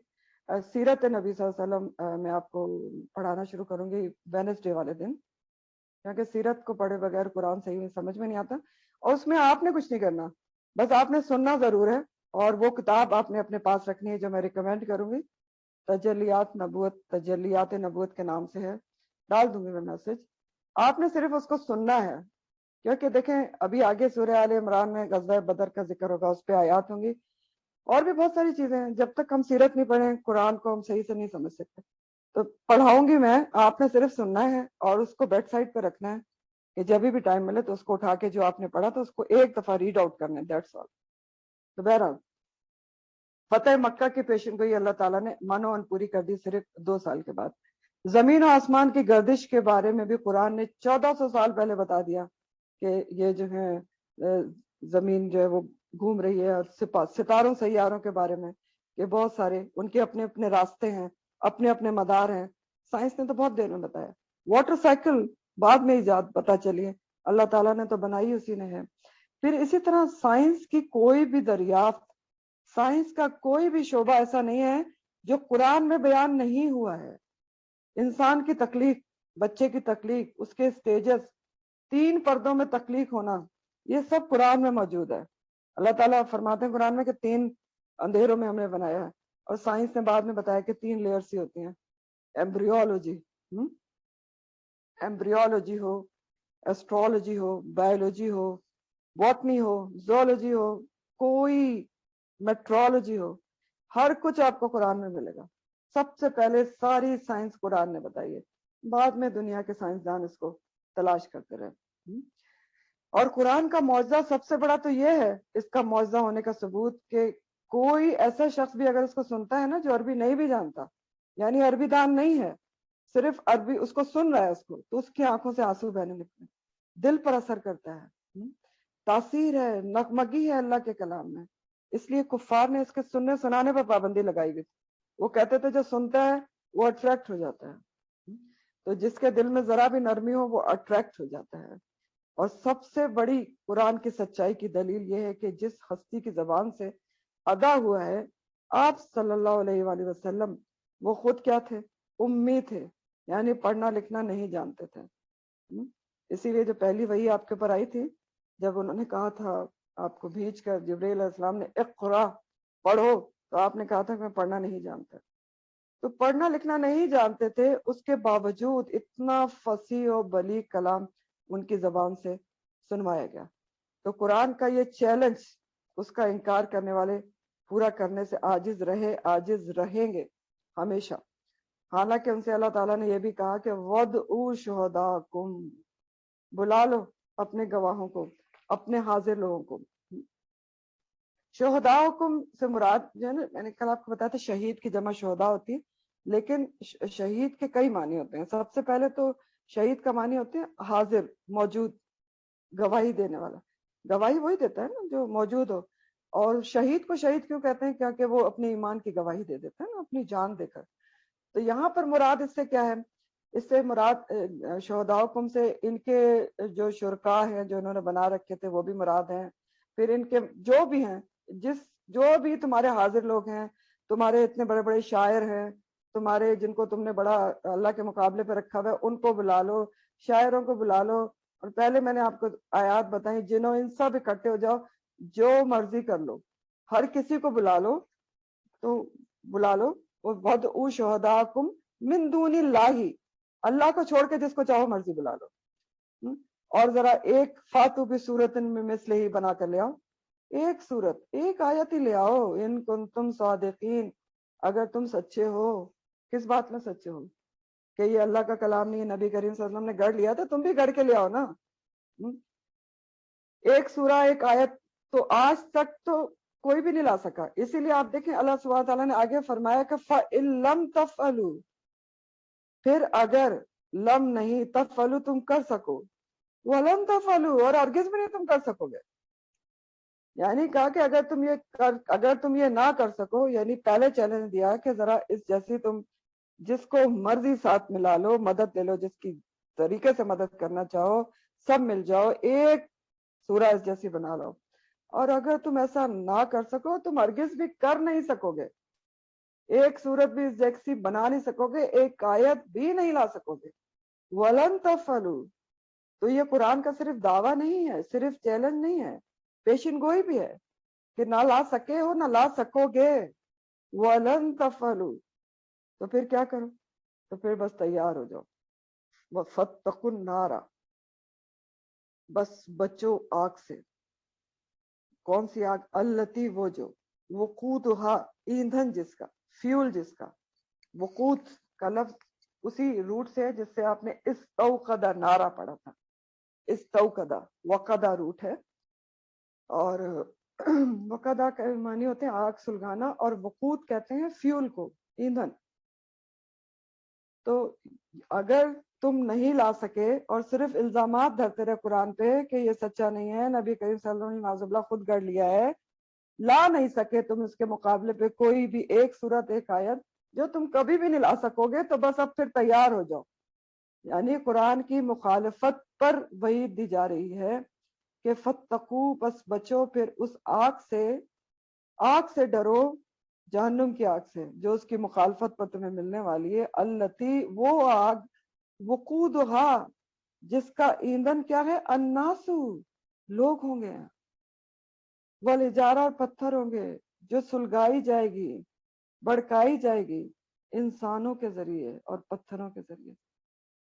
سیرت نبی صلی اللہ علیہ وسلم میں آپ کو پڑھانا شروع کروں گی وینسڈے والے دن، کیونکہ سیرت کو پڑھے بغیر قرآن صحیح سمجھ میں نہیں آتا. اور اس میں آپ نے کچھ نہیں کرنا، بس آپ نے سننا ضرور ہے، اور وہ کتاب آپ نے اپنے پاس رکھنی ہے جو میں ریکمینڈ کروں گی، تجلیات نبوت، تجلیات نبوت کے نام سے ہے، ڈال دوں گی میں میسج. آپ نے صرف اس کو سننا ہے، کیونکہ دیکھیں ابھی آگے سورہ آل عمران میں غزوہ بدر کا ذکر ہوگا، اس پہ آیات ہوں گی، اور بھی بہت ساری چیزیں ہیں. جب تک ہم سیرت نہیں پڑھیں قرآن کو ہم صحیح سے نہیں سمجھ سکتے. تو پڑھاؤں گی میں، آپ نے صرف سننا ہے اور اس کو بیڈ سائڈ پہ رکھنا ہے کہ جب بھی ٹائم ملے تو اس کو اٹھا کے جو آپ نے پڑھا تو اس کو ایک دفعہ ریڈ آؤٹ کرنا ہے، دیٹس آل. تو بہرحال فتح مکہ کی پیشن گوئی اللہ تعالیٰ نے منو ان پوری کر دی صرف 2 سال کے بعد. زمین و آسمان کی گردش کے بارے میں بھی قرآن نے 1400 سال پہلے بتا دیا کہ یہ جو ہے زمین جو ہے وہ گھوم رہی ہے، اور ستاروں سیاروں کے بارے میں کہ بہت سارے ان کے اپنے اپنے راستے ہیں، اپنے اپنے مدار ہیں. سائنس نے تو بہت دیر میں بتایا. واٹر سائیکل بعد میں ایجاد پتہ چلی ہے، اللہ تعالیٰ نے تو بنائی اسی نے ہے. پھر اسی طرح سائنس کی کوئی بھی دریافت، سائنس کا کوئی بھی شعبہ ایسا نہیں ہے جو قرآن میں بیان نہیں ہوا ہے. انسان کی تخلیق، بچے کی تخلیق، اس کے سٹیجز، 3 پردوں میں تخلیق ہونا، یہ سب قرآن میں موجود ہے. اللہ تعالیٰ فرماتے ہیں قرآن میں کہ 3 اندھیروں میں ہم نے بنایا ہے، اور سائنس نے بعد میں بتایا کہ 3 لیئرز ہی ہوتی ہیں. ایمبریولوجی، ایمبریولوجی ہو، ایسٹرولوجی ہو، بایولوجی ہو، باٹنی ہو، زولوجی ہو، کوئی میٹرولوجی ہو، ہر کچھ آپ کو قرآن میں ملے گا. سب سے پہلے ساری سائنس قرآن نے بتائی ہے، بعد میں دنیا کے سائنسدان اس کو تلاش کرتے رہے. اور قرآن کا معجزہ سب سے بڑا تو یہ ہے، اس کا معجزہ ہونے کا ثبوت کہ کوئی ایسا شخص بھی اگر اس کو سنتا ہے نا جو عربی نہیں بھی جانتا، یعنی عربی دان نہیں ہے، صرف عربی اس کو سن رہا ہے، اس کو تو اس کی آنکھوں سے آنسو بہنے لگتے ہیں، دل پر اثر کرتا ہے. تاثیر ہے، نغمگی ہے اللہ کے کلام میں. اس لیے کفار نے اس کے سننے سنانے پر پابندی لگائی ہوئی تھی. وہ کہتے تھے جو سنتا ہے وہ اٹریکٹ ہو جاتا ہے، تو جس کے دل میں ذرا بھی نرمی ہو وہ اٹریکٹ ہو جاتا ہے. اور سب سے بڑی قرآن کی سچائی کی دلیل یہ ہے کہ جس ہستی کی زبان سے ادا ہوا ہے، آپ صلی اللہ علیہ وآلہ وسلم، وہ خود کیا تھے؟ امی تھے، یعنی پڑھنا لکھنا نہیں جانتے تھے. اسی لیے جو پہلی وحی آپ کے اوپر آئی تھی، جب انہوں نے کہا تھا آپ کو بھیج کر جبرائیل علیہ السلام نے اقرا پڑھو، تو آپ نے کہا تھا کہ میں پڑھنا نہیں جانتا. تو پڑھنا لکھنا نہیں جانتے تھے، اس کے باوجود اتنا فصیح و بلیغ کلام ان کی زبان سے سنوایا گیا. تو قرآن کا یہ چیلنج اس کا انکار کرنے والے پورا کرنے سے عاجز عاجز رہیں گے ہمیشہ. حالانکہ ان سے اللہ تعالیٰ نے یہ بھی کہا کہ وَدْعُوا شُهَدَاءَکُمْ، بلا لو اپنے گواہوں کو، اپنے حاضر لوگوں کو. شہداءکم سے مراد جو ہے نا، میں نے کل آپ کو بتایا تھا شہید کی جمع شہداء ہوتی ہے، لیکن شہید کے کئی معنی ہوتے ہیں. سب سے پہلے تو شہید کا معنی ہوتے ہیں حاضر، موجود، گواہی دینے والا. گواہی وہی دیتا ہے نا جو موجود ہو. اور شہید کو شہید کیوں کہتے ہیں؟ کیونکہ وہ اپنے ایمان کی گواہی دے دیتا ہے نا، اپنی جان دے کر. تو یہاں پر مراد اس سے کیا ہے؟ اس سے مراد شہداءکم سے ان کے جو شرکاء ہیں جو انہوں نے بنا رکھے تھے وہ بھی مراد ہیں. پھر ان کے جو بھی ہیں، جو بھی تمہارے حاضر لوگ ہیں، تمہارے اتنے بڑے بڑے شاعر ہیں، تمہارے جن کو تم نے بڑا اللہ کے مقابلے پہ رکھا ہوا ہے، ان کو بلا لو، شاعروں کو بلا لو. اور پہلے میں نے آپ کو آیات بتائیں، جنہوں ان سب اکٹھے ہو جاؤ، جو مرضی کر لو، ہر کسی کو بلا لو. تو بلا لو، وَدْعُوا شُهَدَاءَکُمْ مِن دُونِ اللَّہِ، اللہ کو چھوڑ کے جس کو چاہو مرضی بلا لو. اور ذرا ایک فاتو بِسُورَةٍ مِّن مِثْلِهِ بنا کر لے آؤ، ایک صورت، ایک آیت ہی لے آؤ. ان کنتم صادقین، اگر تم سچے ہو. کس بات میں سچے ہو؟ کہ یہ اللہ کا کلام نہیں ہے، نبی کریم صلی اللہ علیہ وسلم نے گڑھ لیا تھا، تم بھی گڑھ کے لے آؤ نا. ایک سورہ، ایک آیت تو آج تک تو کوئی بھی نہیں لا سکا. اسی لیے آپ دیکھیں اللہ سبحانہ تعالیٰ نے آگے فرمایا کہ فَإِن لَمْ تَفْعَلُوا، پھر اگر لم نہیں تفعلوا تم کر سکو، وَلَمْ تَفْعَلُوا اور ہرگز بھی نہیں تم کر سکو گے. یعنی کہا کہ اگر تم یہ نہ کر سکو، یعنی پہلے چیلنج دیا کہ ذرا اس جیسی تم جس کو مرضی ساتھ ملا لو، مدد لے لو، جس کی طریقے سے مدد کرنا چاہو سب مل جاؤ، ایک سورہ اس جیسی بنا لو. اور اگر تم ایسا نہ کر سکو تم ہرگز بھی کر نہیں سکو گے، ایک سورت بھی اس جیسی بنا نہیں سکو گے، ایک آیت بھی نہیں لا سکو گے. وَلَن تَفْعَلُوا، تو یہ قرآن کا صرف دعویٰ نہیں ہے، صرف چیلنج نہیں ہے، پیشن گوئی بھی ہے کہ نہ لا سکے ہو، نہ لا سکو گے. وَلَن تَفْعَلُوا، تو پھر کیا کرو؟ تو پھر بس تیار ہو جاؤ. وَفَاتَّقُوا النَّارَ، بس بچو آگ سے. کون سی آگ؟ التی، وہ جو، وقودها ایندھن جس کا، فیول جس کا. وقود کا لفظ اسی روٹ سے ہے جس سے آپ نے استوقد نارا پڑھا تھا. استوقدہ، وقدہ روٹ ہے، اور وقدہ کا معنی ہوتے ہیں آگ سلگانا، اور وقود کہتے ہیں فیول کو، ایندھن. تو اگر تم نہیں لا سکے اور صرف الزامات دھرتے رہے قرآن پہ کہ یہ سچا نہیں ہے، نبی کریم صلی اللہ علیہ وسلم نے خود گڑھ لیا ہے، لا نہیں سکے تم اس کے مقابلے پہ کوئی بھی ایک سورت، ایک آیت جو تم کبھی بھی نہیں لا سکو گے، تو بس اب پھر تیار ہو جاؤ. یعنی قرآن کی مخالفت پر وعید دی جا رہی ہے کہ فتقو، بس بچو پھر اس آگ سے ڈرو، جہنم کی آگ سے جو اس کی مخالفت پر تمہیں ملنے والی ہے. التی، وہ آگ، وقودها، جس کا ایندھن کیا ہے؟ الناسو، لوگ ہوں گے، والحجارہ، اور پتھر ہوں گے، جو سلگائی جائے گی، بڑکائی جائے گی انسانوں کے ذریعے اور پتھروں کے ذریعے.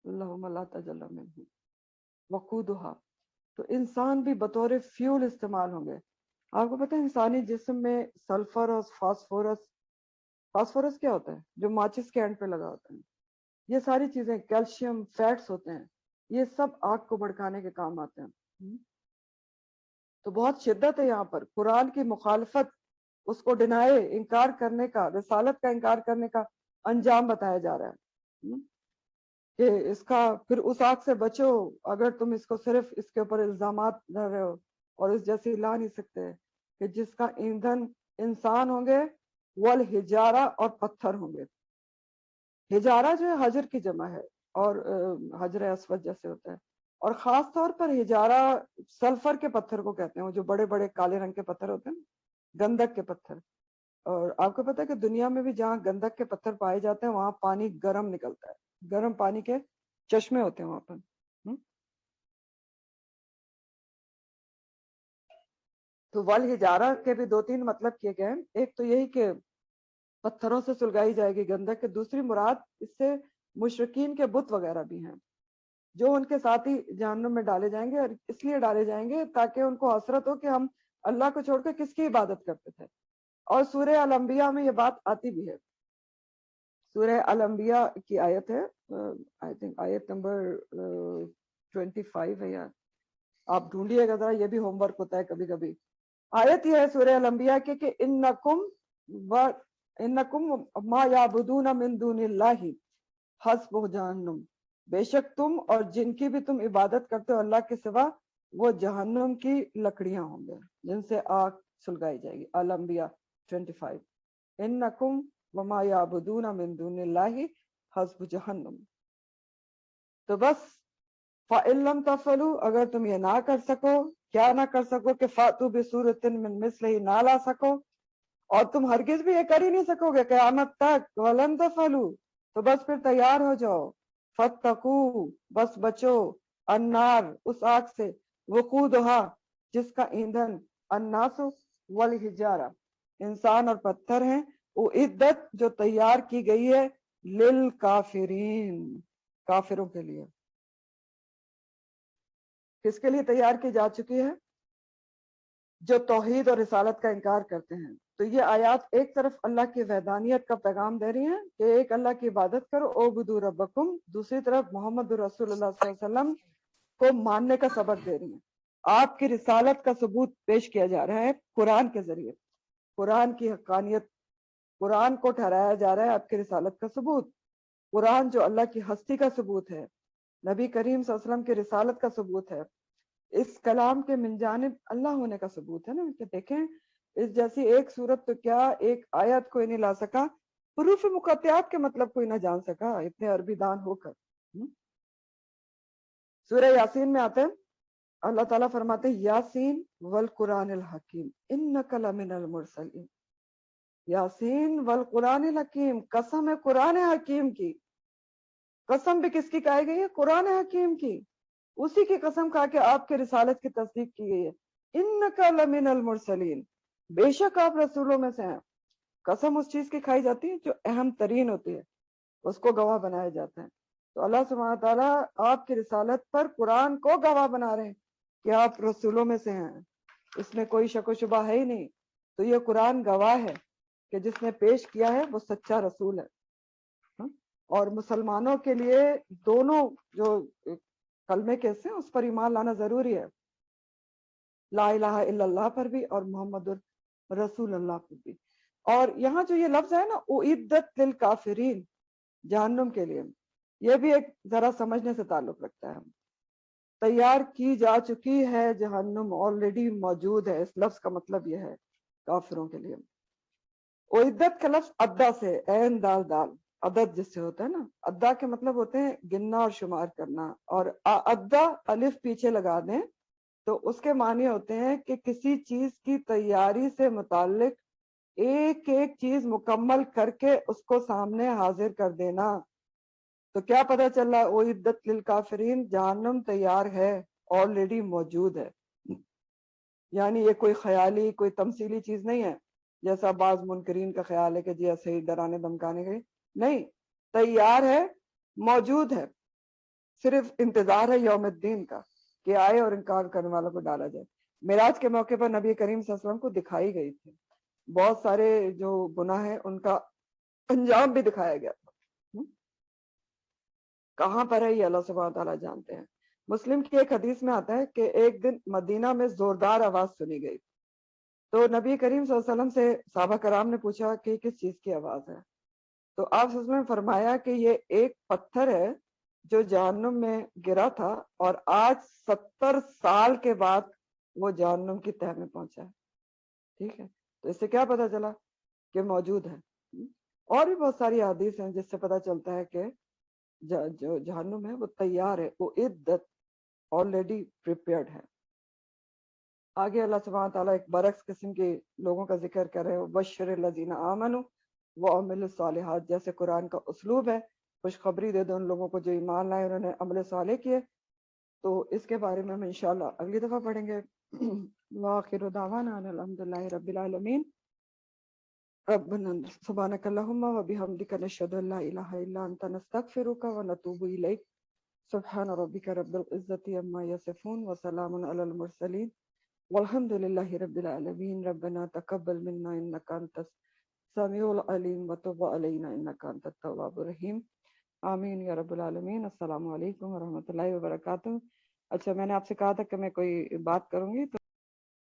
اللہم لا تجلی منہ. وقودها، تو انسان بھی بطور فیول استعمال ہوں گے. آپ کو پتہ ہے انسانی جسم میں سلفر اور فاسفورس کیا ہوتا ہے؟ جو ماچس کے اینڈ پہ لگا ہوتا ہے. یہ ساری چیزیں، کیلشیم، فیٹس ہوتے ہیں، یہ سب آگ کو بھڑکانے کے کام آتے ہیں. تو بہت شدت ہے یہاں پر قرآن کی مخالفت، اس کو انکار کرنے کا، رسالت کا انکار کرنے کا انجام بتایا جا رہا ہے کہ اس کا پھر اس آگ سے بچو. اگر تم اس کو صرف اس کے اوپر الزامات دے رہے ہو اور اس جیسی لا نہیں سکتے کہ جس کا ایندھن انسان ہوں گے، والحجارہ، اور پتھر ہوں گے. حجارہ جو ہے حجر کی جمع ہے، اور حجر اسود جیسے ہوتا ہے. اور خاص طور پر حجارہ سلفر کے پتھر کو کہتے ہیں، وہ جو بڑے بڑے کالے رنگ کے پتھر ہوتے ہیں، گندک کے پتھر. اور آپ کو پتہ ہے کہ دنیا میں بھی جہاں گندک کے پتھر پائے جاتے ہیں وہاں پانی گرم نکلتا ہے، گرم پانی کے چشمے ہوتے ہیں وہاں پر. تو والحجارہ کے بھی دو تین مطلب کیے گئے ہیں. ایک تو یہی کہ پتھروں سے سلگائی جائے گی گندک، دوسری مراد اس سے مشرکین کے بت وغیرہ بھی ہیں جو ان کے ساتھ ہی جہنم میں ڈالے جائیں گے، اور اس لیے ڈالے جائیں گے تاکہ ان کو حسرت ہو کہ ہم اللہ کو چھوڑ کر کس کی عبادت کرتے تھے. اور سورہ الانبیاء میں یہ بات آتی بھی ہے. سورہ الانبیاء کی آیت ہے، آئی تھنک آیت نمبر 25 ہے، یار آپ ڈھونڈیے گا ذرا، یہ بھی ہوم ورک ہوتا ہے کبھی کبھی. آیت یہ ہے سورہ الانبیاء کی کہ انکم ما یعبدون من دون اللہ حسب جہنم، بے شک تم اور جن کی بھی تم عبادت کرتے ہو اللہ کے سوا وہ جہنم کی لکڑیاں ہوں گے جن سے آگ سلگائی جائے گی. الانبیاء 25. انکم وما یعبدون من دون اللہ حسب جہنم. تو بس فَإِن لَمْ تَفْعَلُوا، اگر تم یہ نہ کر سکو، کیا نہ کر سکو کہ فَأْتُوا بِسُورَةٍ مِّن مِثْلِهِ نہ لا سکو، اور تم ہرگز بھی یہ کر ہی نہیں سکو گے قیامت تک. وَلَن تَفْعَلُوا، تو بس پھر تیار ہو جاؤ. فَاتَّقُوا، بس بچو، النار، اس آگ سے، وقودها، جس کا ایندھن، الناس والحجارہ، انسان اور پتھر ہیں، اعدت، جو تیار کی گئی ہے، للکافرین، کافروں کے لیے. کس کے لیے تیار کی جا چکی ہے؟ جو توحید اور رسالت کا انکار کرتے ہیں. تو یہ آیات ایک طرف اللہ کی وحدانیت کا پیغام دے رہی ہیں کہ ایک اللہ کی عبادت کرو، اعبدوا ربکم، دوسری طرف محمد رسول اللہ صلی اللہ علیہ وسلم کو ماننے کا سبق دے رہی ہیں. آپ کی رسالت کا ثبوت پیش کیا جا رہا ہے قرآن کے ذریعے، قرآن کی حقانیت، قرآن کو ٹھہرایا جا رہا ہے آپ کی رسالت کا ثبوت. قرآن جو اللہ کی ہستی کا ثبوت ہے، نبی کریم صلی اللہ علیہ وسلم کی رسالت کا ثبوت ہے، اس کلام کے من جانب اللہ ہونے کا ثبوت ہے نا. کہ دیکھیں اس جیسی ایک صورت تو کیا ایک آیت کوئی نہیں لا سکا، حروف مقطعات کے مطلب کوئی نہ جان سکا اتنے عربی دان ہو کر. سورہ یاسین میں آتے ہیں، اللہ تعالیٰ فرماتے ہیں یاسین والقرآن الحکیم انک لمن المرسلین. یاسین والقرآن الحکیم، قسم ہے قرآن حکیم کی. قسم بھی کس کی کہی گئی ہے؟ قرآن حکیم کی. اسی کی قسم کھا کے آپ کے رسالت کی تصدیق کی گئی ہے. انک لمن المرسلین، بے شک آپ رسولوں میں سے ہیں. قسم اس چیز کی کھائی جاتی ہے جو اہم ترین ہوتی ہے، اس کو گواہ بنایا جاتا ہے. تو اللہ سبحانہ تعالیٰ آپ کی رسالت پر قرآن کو گواہ بنا رہے ہیں کہ آپ رسولوں میں سے ہیں، اس میں کوئی شک و شبہ ہے ہی نہیں. تو یہ قرآن گواہ ہے کہ جس نے پیش کیا ہے وہ سچا رسول ہے. اور مسلمانوں کے لیے دونوں جو کلمے کیسے ہیں اس پر ایمان لانا ضروری ہے، لا الہ الا اللہ پر بھی اور محمد رسول اللہ پر بھی. اور یہاں جو یہ لفظ ہے نا اعدت للکافرین، جہنم کے لیے، یہ بھی ایک ذرا سمجھنے سے تعلق رکھتا ہے. تیار کی جا چکی ہے جہنم، آلریڈی موجود ہے، اس لفظ کا مطلب یہ ہے کافروں کے لیے. اعدت کا لفظ ادا سے، عین دال دال، عدد جس سے ہوتا ہے نا، ادا کے مطلب ہوتے ہیں گننا اور شمار کرنا، اور ادا الف پیچھے لگا دیں تو اس کے معنی ہوتے ہیں کہ کسی چیز کی تیاری سے متعلق ایک ایک چیز مکمل کر کے اس کو سامنے حاضر کر دینا. تو کیا پتہ چل رہا ہے اعدت للکافرین، جہنم تیار ہے، آلریڈی موجود ہے. یعنی یہ کوئی خیالی کوئی تمثیلی چیز نہیں ہے جیسا بعض منکرین کا خیال ہے کہ جی ایسے ہی ڈرانے دمکانے گئے. نہیں، تیار ہے، موجود ہے، صرف انتظار ہے یوم الدین کا کہ آئے اور انکار کرنے والوں کو ڈالا جائے. معراج کے موقع پر نبی کریم صلی اللہ علیہ وسلم کو دکھائی گئی تھی بہت سارے جو گناہ ہیں ان کا انجام بھی دکھایا گیا تھا. کہاں پر ہے یہ اللہ سبحانہ تعالیٰ جانتے ہیں. مسلم کی ایک حدیث میں آتا ہے کہ ایک دن مدینہ میں زوردار آواز سنی گئی. تو نبی کریم صلی اللہ علیہ وسلم سے صحابہ کرام نے پوچھا کہ کس چیز کی آواز ہے. تو آپ صلی اللہ علیہ وسلم نے فرمایا کہ یہ ایک پتھر ہے جو جہنم میں گرا تھا اور آج 70 سال کے بعد وہ جہنم کی تہہ میں پہنچا ہے. ٹھیک ہے، تو اس سے کیا پتہ چلا کہ موجود ہے. اور بھی بہت ساری حدیث ہیں جس سے پتہ چلتا ہے کہ جو جہنم ہے وہ تیار ہے، وہ عدت آلریڈی پریپیئرڈ ہے. آگے اللہ سبحانہ تعالیٰ ایک برعکس قسم کے لوگوں کا ذکر کر رہے ہیں، بشر الذین آمنوا وعملوا الصالحات. جیسے قرآن کا اسلوب ہے، خوشخبری دے دو ان لوگوں کو جو ایمان لائے انہوں نے عمل صالح کیے. تو اس کے بارے میں ہم انشاءاللہ اگلی دفعہ پڑھیں گے. وآخر دعوانا ان الحمد لله رب العالمين. ربنا سبحانك اللهم وبحمدك نشهد ان لا اله الا انت نستغفرك ونتوب اليك. سبحان ربك رب العزة عما يصفون وسلام على المرسلين والحمد لله رب العالمين. ربنا تقبل منا انك انت السميع العليم وتب علينا انك انت التواب الرحيم. آمین یا رب العالمین. السلام علیکم ورحمۃ اللہ وبرکاتہ. اچھا، میں نے آپ سے کہا تھا کہ میں کوئی بات کروں گی تو